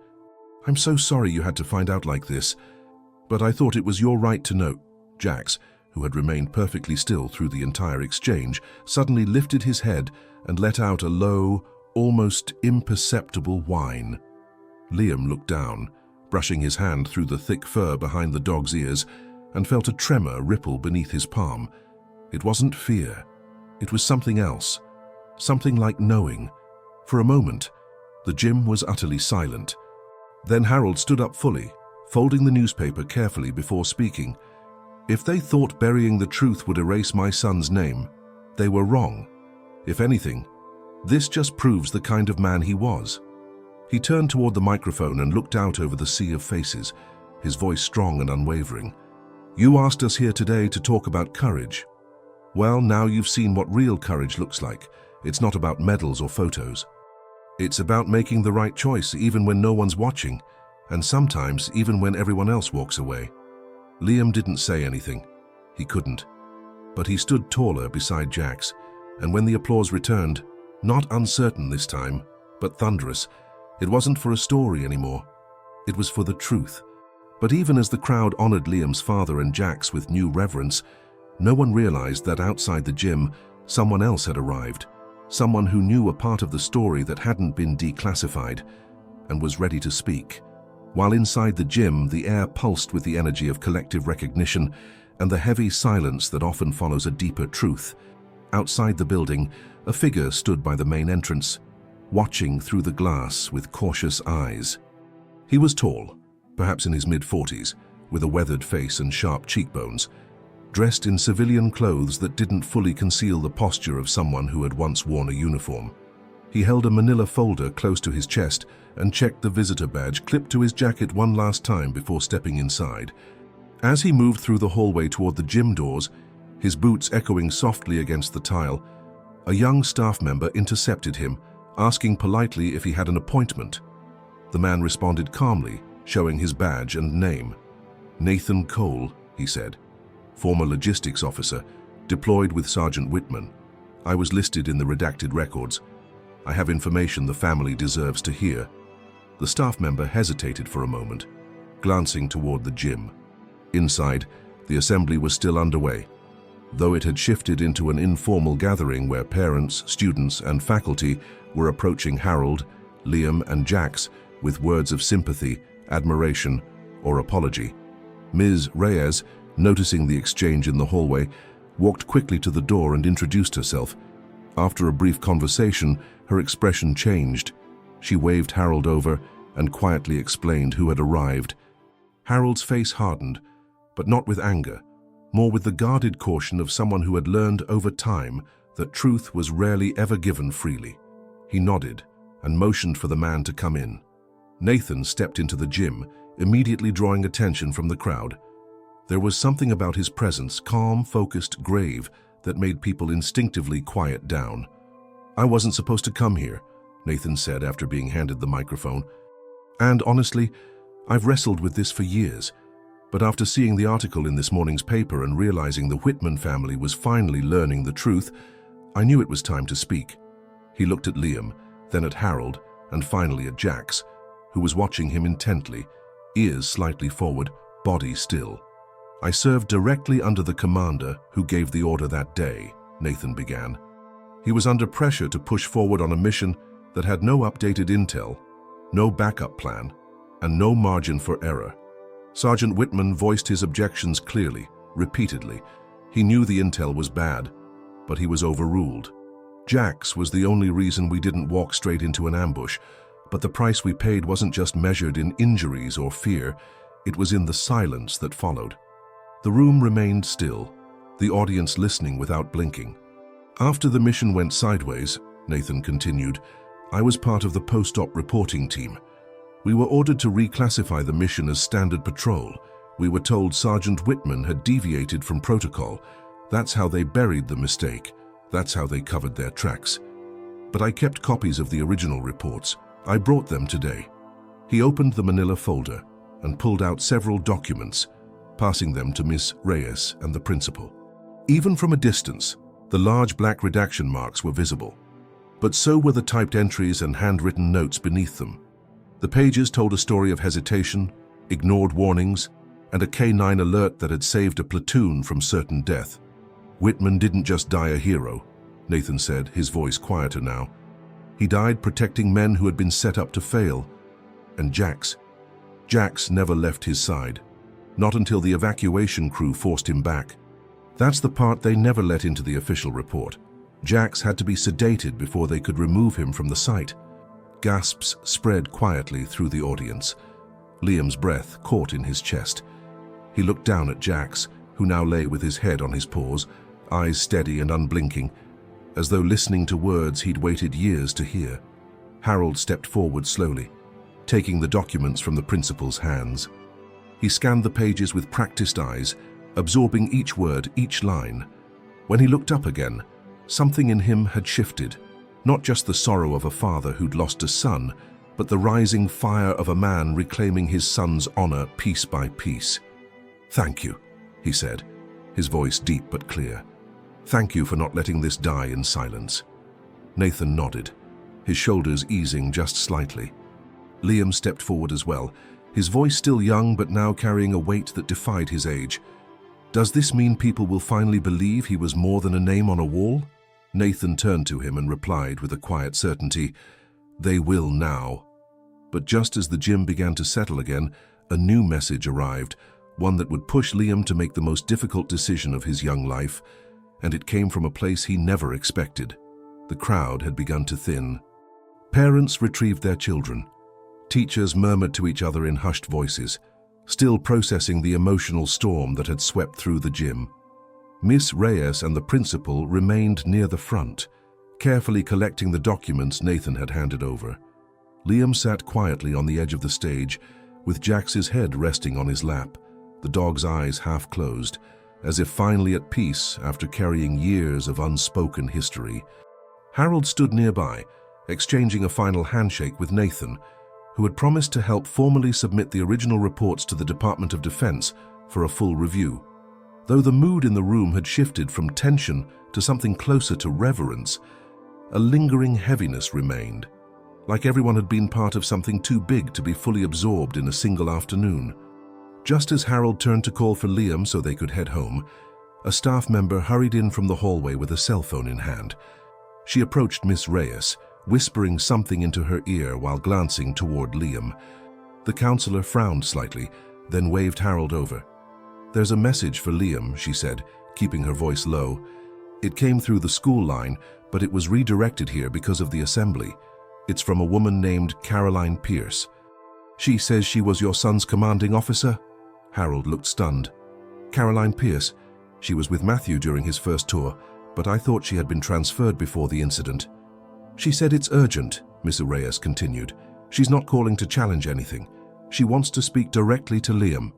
I'm so sorry you had to find out like this, but I thought it was your right to know." Jax, who had remained perfectly still through the entire exchange, suddenly lifted his head and let out a low, almost imperceptible whine. Liam looked down, brushing his hand through the thick fur behind the dog's ears, and felt a tremor ripple beneath his palm. It wasn't fear. It was something else, something like knowing. For a moment, the gym was utterly silent. Then Harold stood up fully, folding the newspaper carefully before speaking. "If they thought burying the truth would erase my son's name, they were wrong. If anything, this just proves the kind of man he was." He turned toward the microphone and looked out over the sea of faces, his voice strong and unwavering. "You asked us here today to talk about courage. Well, now you've seen what real courage looks like. It's not about medals or photos. It's about making the right choice even when no one's watching, and sometimes even when everyone else walks away." Liam didn't say anything. He couldn't. But he stood taller beside Jax, and when the applause returned, not uncertain this time, but thunderous, it wasn't for a story anymore. It was for the truth. But even as the crowd honored Liam's father and Jax with new reverence, no one realized that outside the gym, someone else had arrived, someone who knew a part of the story that hadn't been declassified and was ready to speak. While inside the gym, the air pulsed with the energy of collective recognition and the heavy silence that often follows a deeper truth. Outside the building, a figure stood by the main entrance, watching through the glass with cautious eyes. He was tall, perhaps in his mid-40s, with a weathered face and sharp cheekbones, dressed in civilian clothes that didn't fully conceal the posture of someone who had once worn a uniform. He held a manila folder close to his chest and checked the visitor badge clipped to his jacket one last time before stepping inside. As he moved through the hallway toward the gym doors, his boots echoing softly against the tile, a young staff member intercepted him, asking politely if he had an appointment. The man responded calmly, showing his badge and name. "Nathan Cole," he said, "former logistics officer, deployed with Sergeant Whitman. I was listed in the redacted records. I have information the family deserves to hear." The staff member hesitated for a moment, glancing toward the gym. Inside, the assembly was still underway, though it had shifted into an informal gathering where parents, students, and faculty were approaching Harold, Liam, and Jax with words of sympathy, admiration, or apology. Ms. Reyes, noticing the exchange in the hallway, walked quickly to the door and introduced herself. After a brief conversation, her expression changed. She waved Harold over and quietly explained who had arrived. Harold's face hardened, but not with anger, more with the guarded caution of someone who had learned over time that truth was rarely ever given freely. He nodded and motioned for the man to come in. Nathan stepped into the gym, immediately drawing attention from the crowd. There was something about his presence, calm, focused, grave, that made people instinctively quiet down. "I wasn't supposed to come here," Nathan said after being handed the microphone. "And honestly, I've wrestled with this for years. But after seeing the article in this morning's paper and realizing the Whitman family was finally learning the truth, I knew it was time to speak." He looked at Liam, then at Harold, and finally at Jax, who was watching him intently, ears slightly forward, body still. "I served directly under the commander who gave the order that day," Nathan began. "He was under pressure to push forward on a mission that had no updated intel, no backup plan, and no margin for error. Sergeant Whitman voiced his objections clearly, repeatedly. He knew the intel was bad, but he was overruled. Jax was the only reason we didn't walk straight into an ambush, but the price we paid wasn't just measured in injuries or fear, it was in the silence that followed. The room remained still, the audience listening without blinking. After the mission went sideways, Nathan continued, I was part of the post-op reporting team. We were ordered to reclassify the mission as standard patrol. We were told Sergeant Whitman had deviated from protocol. That's how they buried the mistake. That's how they covered their tracks. But I kept copies of the original reports. I brought them today. He opened the manila folder and pulled out several documents, passing them to Miss Reyes and the principal. Even from a distance, the large black redaction marks were visible. But so were the typed entries and handwritten notes beneath them. The pages told a story of hesitation, ignored warnings, and a K-9 alert that had saved a platoon from certain death. Whitman didn't just die a hero, Nathan said, his voice quieter now. He died protecting men who had been set up to fail. And Jax never left his side. Not until the evacuation crew forced him back. That's the part they never let into the official report. Jax had to be sedated before they could remove him from the site. Gasps spread quietly through the audience. Liam's breath caught in his chest. He looked down at Jax, who now lay with his head on his paws, eyes steady and unblinking, as though listening to words he'd waited years to hear. Harold stepped forward slowly, taking the documents from the principal's hands. He scanned the pages with practiced eyes, absorbing each word, each line. When he looked up again, something in him had shifted. Not just the sorrow of a father who'd lost a son, but the rising fire of a man reclaiming his son's honor piece by piece. Thank you, he said, his voice deep but clear. Thank you for not letting this die in silence. Nathan nodded, his shoulders easing just slightly. Liam stepped forward as well, his voice still young but now carrying a weight that defied his age. Does this mean people will finally believe he was more than a name on a wall? Nathan turned to him and replied with a quiet certainty, They will now. But just as the gym began to settle again, a new message arrived, one that would push Liam to make the most difficult decision of his young life, and it came from a place he never expected. The crowd had begun to thin. Parents retrieved their children. Teachers murmured to each other in hushed voices, still processing the emotional storm that had swept through the gym. Miss Reyes and the principal remained near the front, carefully collecting the documents Nathan had handed over. Liam sat quietly on the edge of the stage, with Jax's head resting on his lap, the dog's eyes half closed, as if finally at peace after carrying years of unspoken history. Harold stood nearby, exchanging a final handshake with Nathan, who had promised to help formally submit the original reports to the Department of Defense for a full review. Though the mood in the room had shifted from tension to something closer to reverence, a lingering heaviness remained, like everyone had been part of something too big to be fully absorbed in a single afternoon. Just as Harold turned to call for Liam so they could head home, a staff member hurried in from the hallway with a cell phone in hand. She approached Miss Reyes, whispering something into her ear while glancing toward Liam. The counselor frowned slightly, then waved Harold over. There's a message for Liam, she said, keeping her voice low. It came through the school line, but it was redirected here because of the assembly. It's from a woman named Caroline Pierce. She says she was your son's commanding officer? Harold looked stunned. Caroline Pierce. She was with Matthew during his first tour, but I thought she had been transferred before the incident. She said it's urgent, Miss Reyes continued. She's not calling to challenge anything. She wants to speak directly to Liam.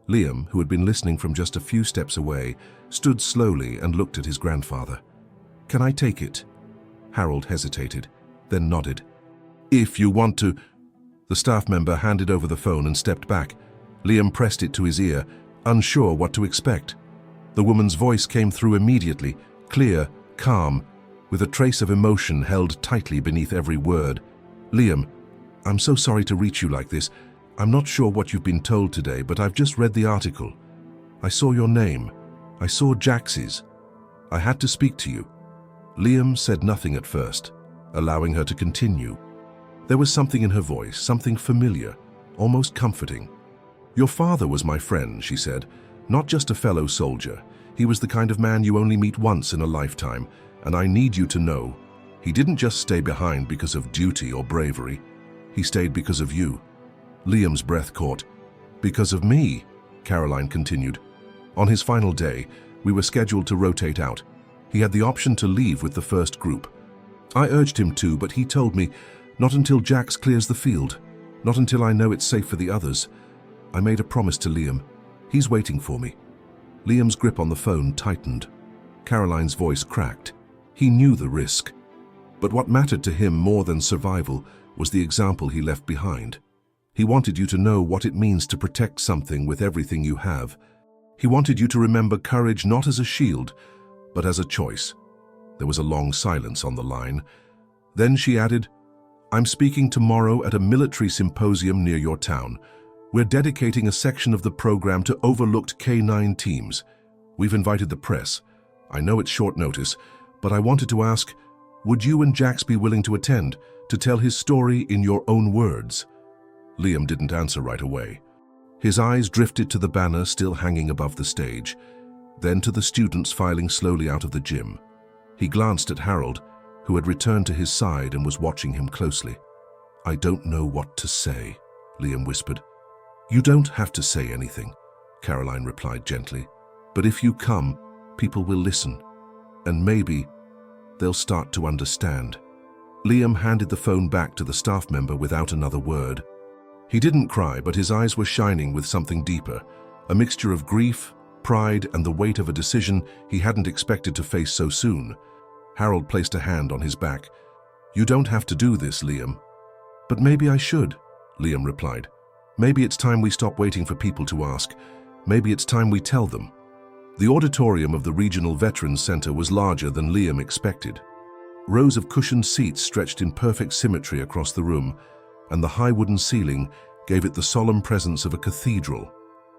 Liam, who had been listening from just a few steps away, stood slowly and looked at his grandfather. Can I take it? Harold hesitated, then nodded. If you want to. The staff member handed over the phone and stepped back. Liam pressed it to his ear, unsure what to expect. The woman's voice came through immediately, clear, calm, with a trace of emotion held tightly beneath every word. Liam, I'm so sorry to reach you like this. I'm not sure what you've been told today, but I've just read the article. I saw your name. I saw Jax's. I had to speak to you. Liam said nothing at first, allowing her to continue. There was something in her voice, something familiar, almost comforting. "Your father was my friend," she said. "Not just a fellow soldier. He was the kind of man you only meet once in a lifetime, and I need you to know, he didn't just stay behind because of duty or bravery. He stayed because of you." Liam's breath caught. "Because of me," Caroline continued. "On his final day, we were scheduled to rotate out. He had the option to leave with the first group. I urged him to, but he told me, not until Jax clears the field, not until I know it's safe for the others. I made a promise to Liam. He's waiting for me." Liam's grip on the phone tightened. Caroline's voice cracked. He knew the risk. But what mattered to him more than survival was the example he left behind. He wanted you to know what it means to protect something with everything you have. He wanted you to remember courage not as a shield, but as a choice. There was a long silence on the line. Then she added, "I'm speaking tomorrow at a military symposium near your town. We're dedicating a section of the program to overlooked K9 teams. We've invited the press. I know it's short notice, but I wanted to ask, would you and Jax be willing to attend, to tell his story in your own words?" Liam didn't answer right away. His eyes drifted to the banner still hanging above the stage, then to the students filing slowly out of the gym. He glanced at Harold, who had returned to his side and was watching him closely. "I don't know what to say," Liam whispered. "You don't have to say anything," Caroline replied gently. "But if you come, people will listen, and maybe they'll start to understand." Liam handed the phone back to the staff member without another word. He didn't cry, but his eyes were shining with something deeper, a mixture of grief, pride, and the weight of a decision he hadn't expected to face so soon. Harold placed a hand on his back. "You don't have to do this, Liam." "But maybe I should," Liam replied. "Maybe it's time we stop waiting for people to ask. Maybe it's time we tell them." The auditorium of the Regional Veterans Center was larger than Liam expected. Rows of cushioned seats stretched in perfect symmetry across the room, and the high wooden ceiling gave it the solemn presence of a cathedral.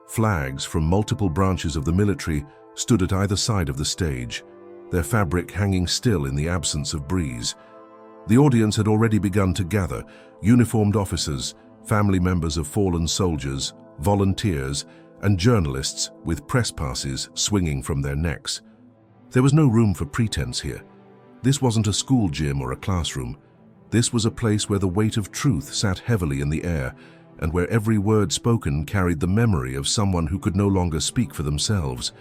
Flags from multiple branches of the military stood at either side of the stage, their fabric hanging still in the absence of breeze. The audience had already begun to gather, uniformed officers, family members of fallen soldiers, volunteers, and journalists with press passes swinging from their necks. There was no room for pretense here. This wasn't a school gym or a classroom. This was a place where the weight of truth sat heavily in the air, and where every word spoken carried the memory of someone who could no longer speak for themselves.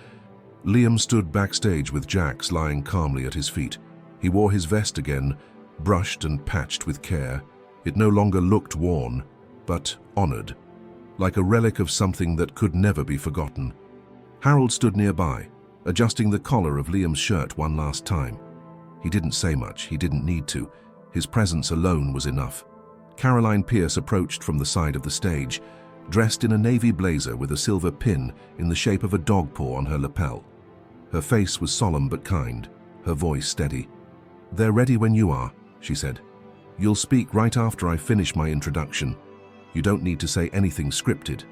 Liam stood backstage with Jax lying calmly at his feet. He wore his vest again, brushed and patched with care. It no longer looked worn, but honored, like a relic of something that could never be forgotten. Harold stood nearby, adjusting the collar of Liam's shirt one last time. He didn't say much, he didn't need to. His presence alone was enough. Caroline Pierce approached from the side of the stage, dressed in a navy blazer with a silver pin in the shape of a dog paw on her lapel. Her face was solemn but kind, her voice steady. "They're ready when you are," she said. "You'll speak right after I finish my introduction. You don't need to say anything scripted.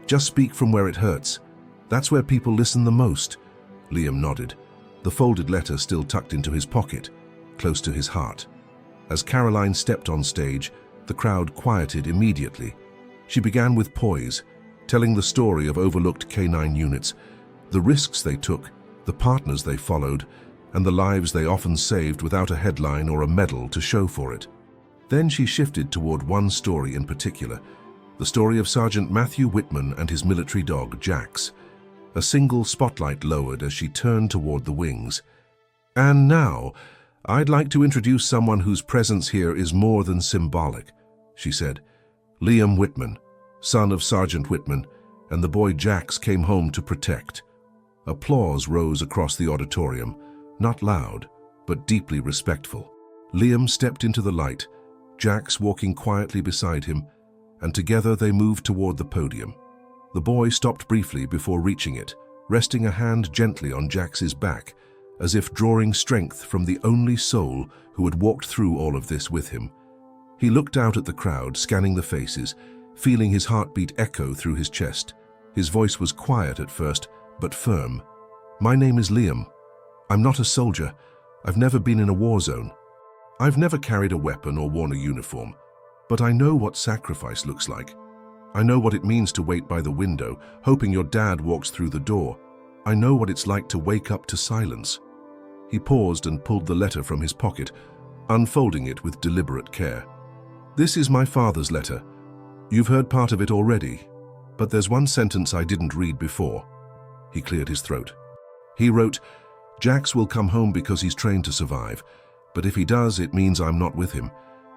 Just speak from where it hurts. That's where people listen the most." Liam nodded, the folded letter still tucked into his pocket, close to his heart. As Caroline stepped on stage, the crowd quieted immediately. She began with poise, telling the story of overlooked K9 units, the risks they took, the partners they followed, and the lives they often saved without a headline or a medal to show for it. Then she shifted toward one story in particular, the story of Sergeant Matthew Whitman and his military dog, Jax. A single spotlight lowered as she turned toward the wings. "And now, I'd like to introduce someone whose presence here is more than symbolic," she said. "Liam Whitman, son of Sergeant Whitman, and the boy Jax came home to protect." Applause rose across the auditorium, not loud, but deeply respectful. Liam stepped into the light, Jax walking quietly beside him, and together they moved toward the podium. The boy stopped briefly before reaching it, resting a hand gently on Jax's back, as if drawing strength from the only soul who had walked through all of this with him. He looked out at the crowd, scanning the faces, feeling his heartbeat echo through his chest. His voice was quiet at first, but firm. "My name is Liam. I'm not a soldier. I've never been in a war zone. I've never carried a weapon or worn a uniform, but I know what sacrifice looks like. I know what it means to wait by the window, hoping your dad walks through the door. I know what it's like to wake up to silence." He paused and pulled the letter from his pocket, unfolding it with deliberate care. "This is my father's letter. You've heard part of it already, but there's one sentence I didn't read before." He cleared his throat. He wrote, "Jax will come home because he's trained to survive, but if he does, it means I'm not with him.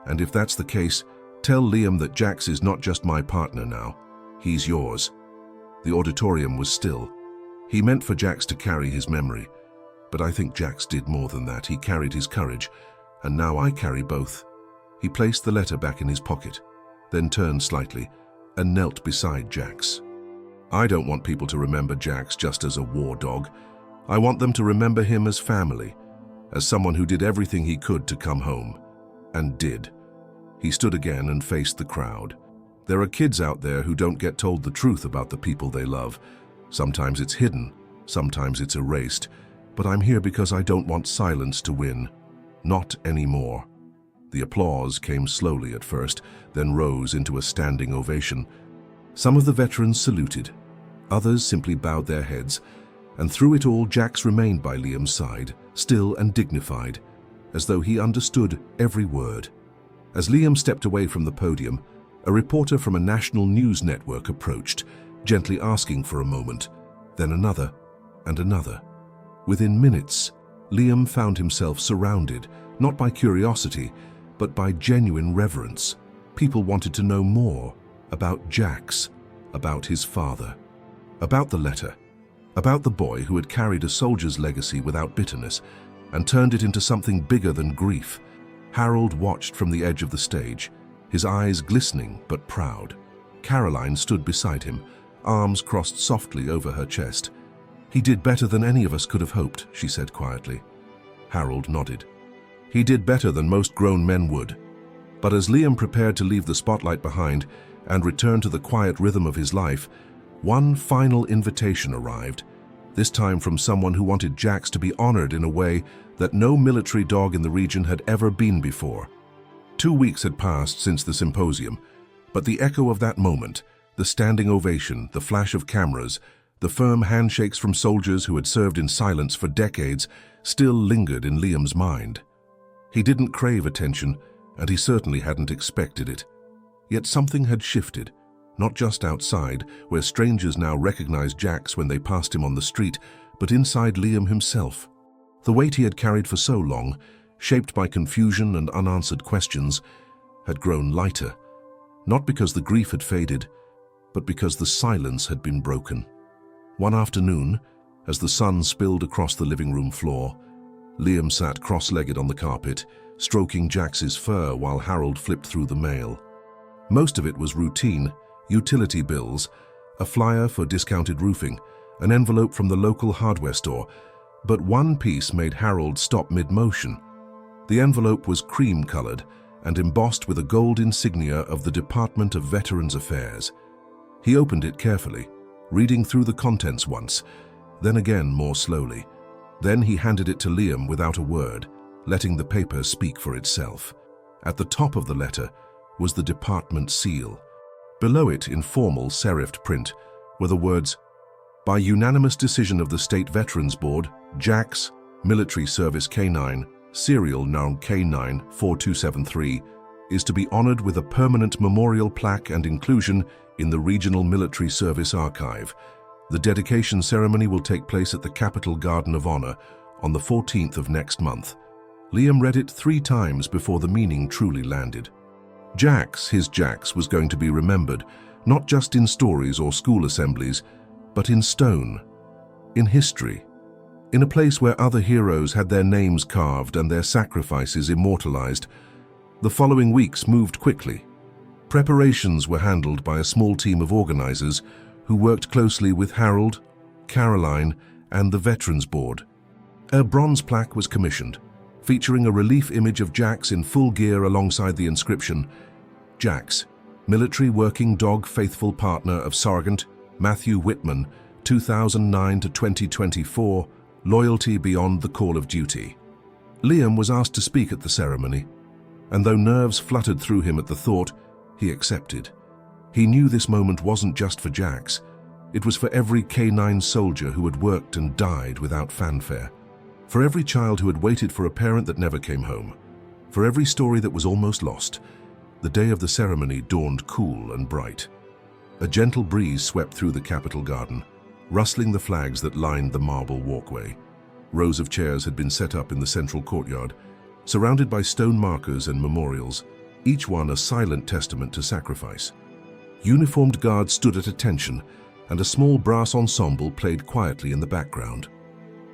And if that's the case, tell Liam that Jax is not just my partner now. He's yours." The auditorium was still. He meant for Jax to carry his memory, but I think Jax did more than that. He carried his courage, and now I carry both. He placed the letter back in his pocket, then turned slightly and knelt beside Jax. "I don't want people to remember Jax just as a war dog. I want them to remember him as family, as someone who did everything he could to come home, and did." He stood again and faced the crowd. There are kids out there who don't get told the truth about the people they love. Sometimes it's hidden, sometimes it's erased, but I'm here because I don't want silence to win. Not anymore. The applause came slowly at first, then rose into a standing ovation. Some of the veterans saluted, others simply bowed their heads, and through it all Jax remained by Liam's side, still and dignified, as though he understood every word. As Liam stepped away from the podium, a reporter from a national news network approached, gently asking for a moment, then another and another. Within minutes, Liam found himself surrounded, not by curiosity, but by genuine reverence. People wanted to know more about Jax, about his father, about the letter, about the boy who had carried a soldier's legacy without bitterness and turned it into something bigger than grief. Harold watched from the edge of the stage, his eyes glistening but proud. Caroline stood beside him, arms crossed softly over her chest. "He did better than any of us could have hoped," she said quietly. Harold nodded. He did better than most grown men would. But as Liam prepared to leave the spotlight behind and return to the quiet rhythm of his life, one final invitation arrived, this time from someone who wanted Jax to be honored in a way that no military dog in the region had ever been before. 2 weeks had passed since the symposium, but the echo of that moment, the standing ovation, the flash of cameras, the firm handshakes from soldiers who had served in silence for decades, still lingered in Liam's mind. He didn't crave attention, and he certainly hadn't expected it. Yet something had shifted, not just outside, where strangers now recognized Jax when they passed him on the street, but inside Liam himself. The weight he had carried for so long, shaped by confusion and unanswered questions, had grown lighter, not because the grief had faded, but because the silence had been broken. One afternoon, as the sun spilled across the living room floor, Liam sat cross-legged on the carpet, stroking Jax's fur while Harold flipped through the mail. Most of it was routine, utility bills, a flyer for discounted roofing, an envelope from the local hardware store, but one piece made Harold stop mid-motion. The envelope was cream-colored and embossed with a gold insignia of the Department of Veterans Affairs. He opened it carefully, reading through the contents once, then again more slowly. Then he handed it to Liam without a word, letting the paper speak for itself. At the top of the letter was the department seal. Below it, in formal serifed print, were the words, "By unanimous decision of the State Veterans Board, Jax, Military Service K9, serial now K94273, is to be honored with a permanent memorial plaque and inclusion in the Regional Military Service Archive. The dedication ceremony will take place at the Capitol Garden of Honor on the 14th of next month." Liam read it 3 times before the meaning truly landed. Jax, his Jax, was going to be remembered, not just in stories or school assemblies, but in stone, in history, in a place where other heroes had their names carved and their sacrifices immortalized. The following weeks moved quickly. Preparations were handled by a small team of organizers who worked closely with Harold, Caroline, and the Veterans Board. A bronze plaque was commissioned, featuring a relief image of Jax in full gear alongside the inscription, "Jax, military working dog faithful partner of Sergeant Matthew Whitman, 2009 to 2024, loyalty beyond the call of duty." Liam was asked to speak at the ceremony, and though nerves fluttered through him at the thought, he accepted. He knew this moment wasn't just for Jax. It was for every K9 soldier who had worked and died without fanfare. For every child who had waited for a parent that never came home. For every story that was almost lost. The day of the ceremony dawned cool and bright. A gentle breeze swept through the Capitol garden, rustling the flags that lined the marble walkway. Rows of chairs had been set up in the central courtyard, surrounded by stone markers and memorials, each one a silent testament to sacrifice. Uniformed guards stood at attention, and a small brass ensemble played quietly in the background.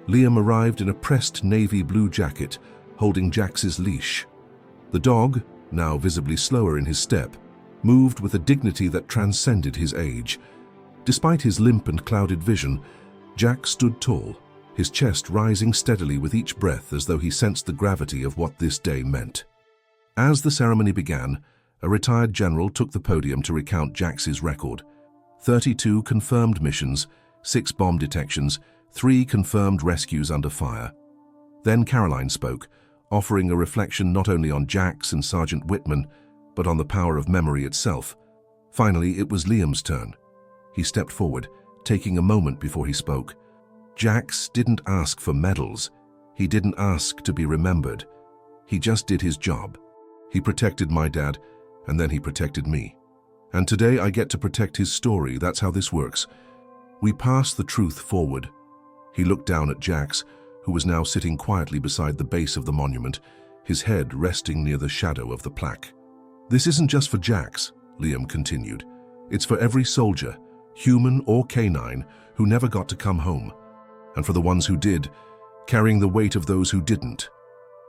Liam arrived in a pressed navy blue jacket, holding Jax's leash. The dog, now visibly slower in his step, moved with a dignity that transcended his age. Despite his limp and clouded vision, Jax stood tall, his chest rising steadily with each breath as though he sensed the gravity of what this day meant. As the ceremony began, a retired general took the podium to recount Jax's record. 32 confirmed missions, 6 bomb detections, 3 confirmed rescues under fire. Then Caroline spoke, offering a reflection not only on Jax and Sergeant Whitman, but on the power of memory itself. Finally, it was Liam's turn. He stepped forward, taking a moment before he spoke. Jax didn't ask for medals. He didn't ask to be remembered. He just did his job. He protected my dad, and then he protected me. And today I get to protect his story. That's how this works. We pass the truth forward. He looked down at Jax, who was now sitting quietly beside the base of the monument, his head resting near the shadow of the plaque. This isn't just for Jax, Liam continued. It's for every soldier, human or canine, who never got to come home. And for the ones who did, carrying the weight of those who didn't.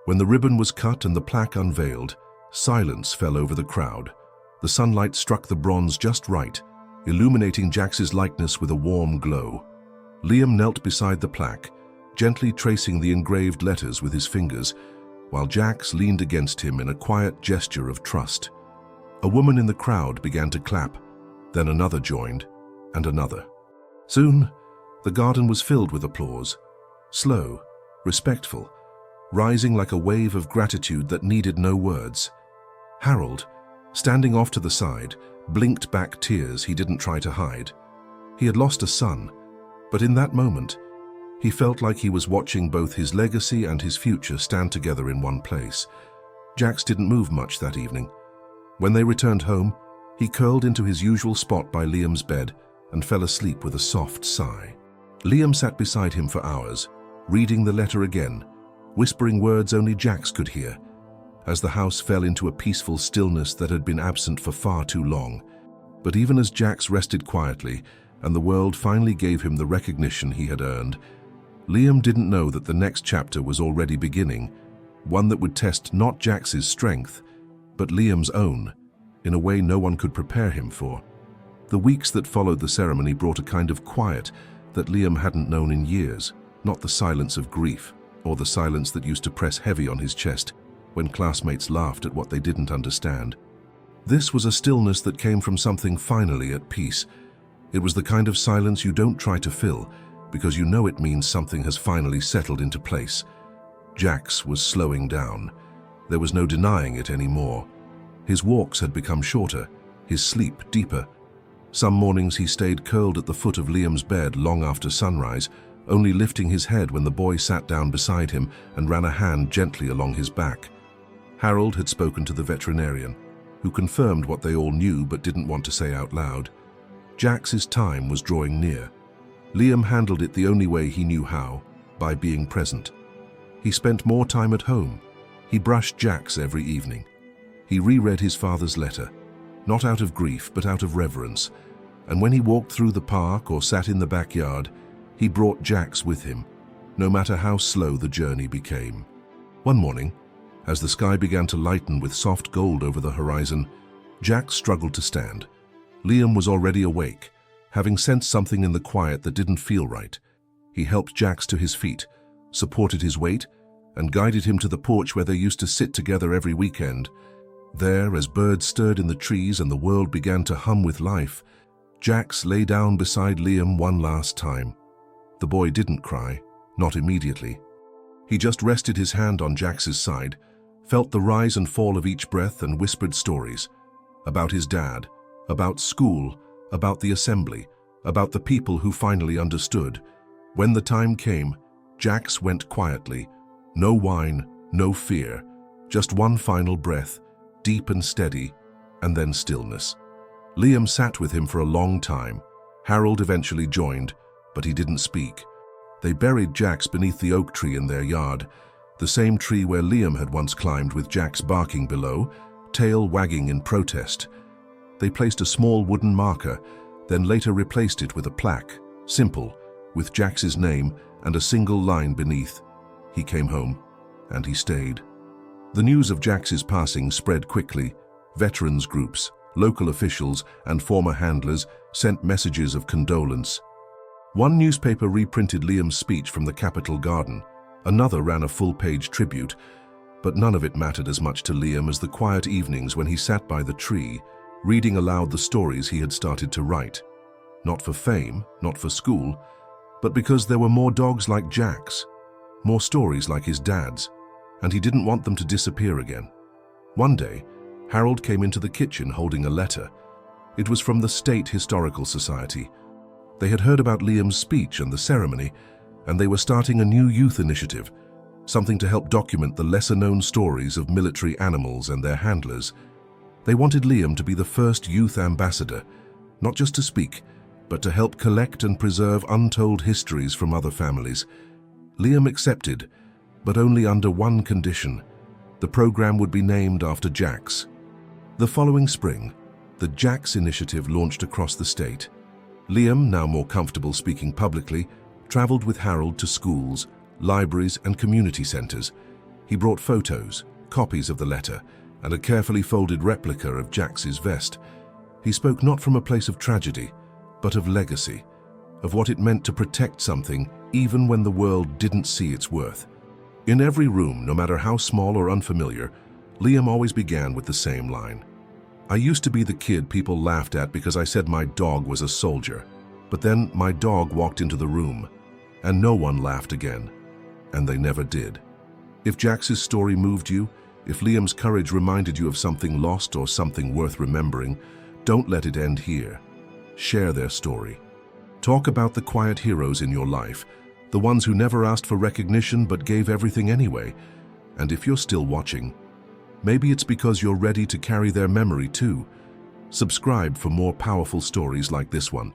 When the ribbon was cut and the plaque unveiled, silence fell over the crowd. The sunlight struck the bronze just right, illuminating Jax's likeness with a warm glow. Liam knelt beside the plaque, gently tracing the engraved letters with his fingers, while Jax leaned against him in a quiet gesture of trust. A woman in the crowd began to clap, then another joined, and another. Soon, the garden was filled with applause, slow, respectful, rising like a wave of gratitude that needed no words. Harold, standing off to the side, blinked back tears he didn't try to hide. He had lost a son, but in that moment, he felt like he was watching both his legacy and his future stand together in one place. Jax didn't move much that evening. When they returned home, he curled into his usual spot by Liam's bed and fell asleep with a soft sigh. Liam sat beside him for hours, reading the letter again, whispering words only Jax could hear, as the house fell into a peaceful stillness that had been absent for far too long. But even as Jax rested quietly, and the world finally gave him the recognition he had earned, Liam didn't know that the next chapter was already beginning, one that would test not Jax's strength, but Liam's own, in a way no one could prepare him for. The weeks that followed the ceremony brought a kind of quiet that Liam hadn't known in years, not the silence of grief, or the silence that used to press heavy on his chest when classmates laughed at what they didn't understand. This was a stillness that came from something finally at peace. It was the kind of silence you don't try to fill, because you know it means something has finally settled into place. Jax was slowing down. There was no denying it anymore. His walks had become shorter, his sleep deeper. Some mornings he stayed curled at the foot of Liam's bed long after sunrise, only lifting his head when the boy sat down beside him and ran a hand gently along his back. Harold had spoken to the veterinarian, who confirmed what they all knew but didn't want to say out loud. Jax's time was drawing near. Liam handled it the only way he knew how, by being present. He spent more time at home. He brushed Jax every evening. He reread his father's letter, not out of grief but out of reverence, and when he walked through the park or sat in the backyard, he brought Jax with him, no matter how slow the journey became. One morning, as the sky began to lighten with soft gold over the horizon, Jax struggled to stand. Liam was already awake, having sensed something in the quiet that didn't feel right. He helped Jax to his feet, supported his weight, and guided him to the porch where they used to sit together every weekend. There, as birds stirred in the trees and the world began to hum with life, Jax lay down beside Liam one last time. The boy didn't cry, not immediately. He just rested his hand on Jax's side, felt the rise and fall of each breath and whispered stories about his dad, about school, about the assembly, about the people who finally understood. When the time came, Jax went quietly. No whine, no fear, just one final breath, deep and steady, and then stillness. Liam sat with him for a long time. Harold eventually joined, but he didn't speak. They buried Jax beneath the oak tree in their yard, the same tree where Liam had once climbed with Jax barking below, tail wagging in protest. They placed a small wooden marker, then later replaced it with a plaque, simple, with Jax's name and a single line beneath. He came home, and he stayed. The news of Jax's passing spread quickly. Veterans groups, local officials, and former handlers sent messages of condolence. One newspaper reprinted Liam's speech from the Capitol Garden. Another ran a full-page tribute, but none of it mattered as much to Liam as the quiet evenings when he sat by the tree, reading aloud the stories he had started to write. Not for fame, not for school, but because there were more dogs like Jax, more stories like his dad's, and he didn't want them to disappear again. One day, Harold came into the kitchen holding a letter. It was from the State Historical Society. They had heard about Liam's speech and the ceremony, and they were starting a new youth initiative, something to help document the lesser-known stories of military animals and their handlers. They wanted Liam to be the first youth ambassador, not just to speak, but to help collect and preserve untold histories from other families. Liam accepted, but only under one condition. The program would be named after Jax. The following spring, the Jax initiative launched across the state. Liam, now more comfortable speaking publicly, traveled with Harold to schools, libraries, and community centers. He brought photos, copies of the letter, and a carefully folded replica of Jax's vest. He spoke not from a place of tragedy, but of legacy, of what it meant to protect something even when the world didn't see its worth. In every room, no matter how small or unfamiliar, Liam always began with the same line. "I used to be the kid people laughed at because I said my dog was a soldier. But then my dog walked into the room, and no one laughed again. And they never did." If Jax's story moved you, if Liam's courage reminded you of something lost or something worth remembering, don't let it end here. Share their story. Talk about the quiet heroes in your life, the ones who never asked for recognition but gave everything anyway. And if you're still watching, maybe it's because you're ready to carry their memory too. Subscribe for more powerful stories like this one.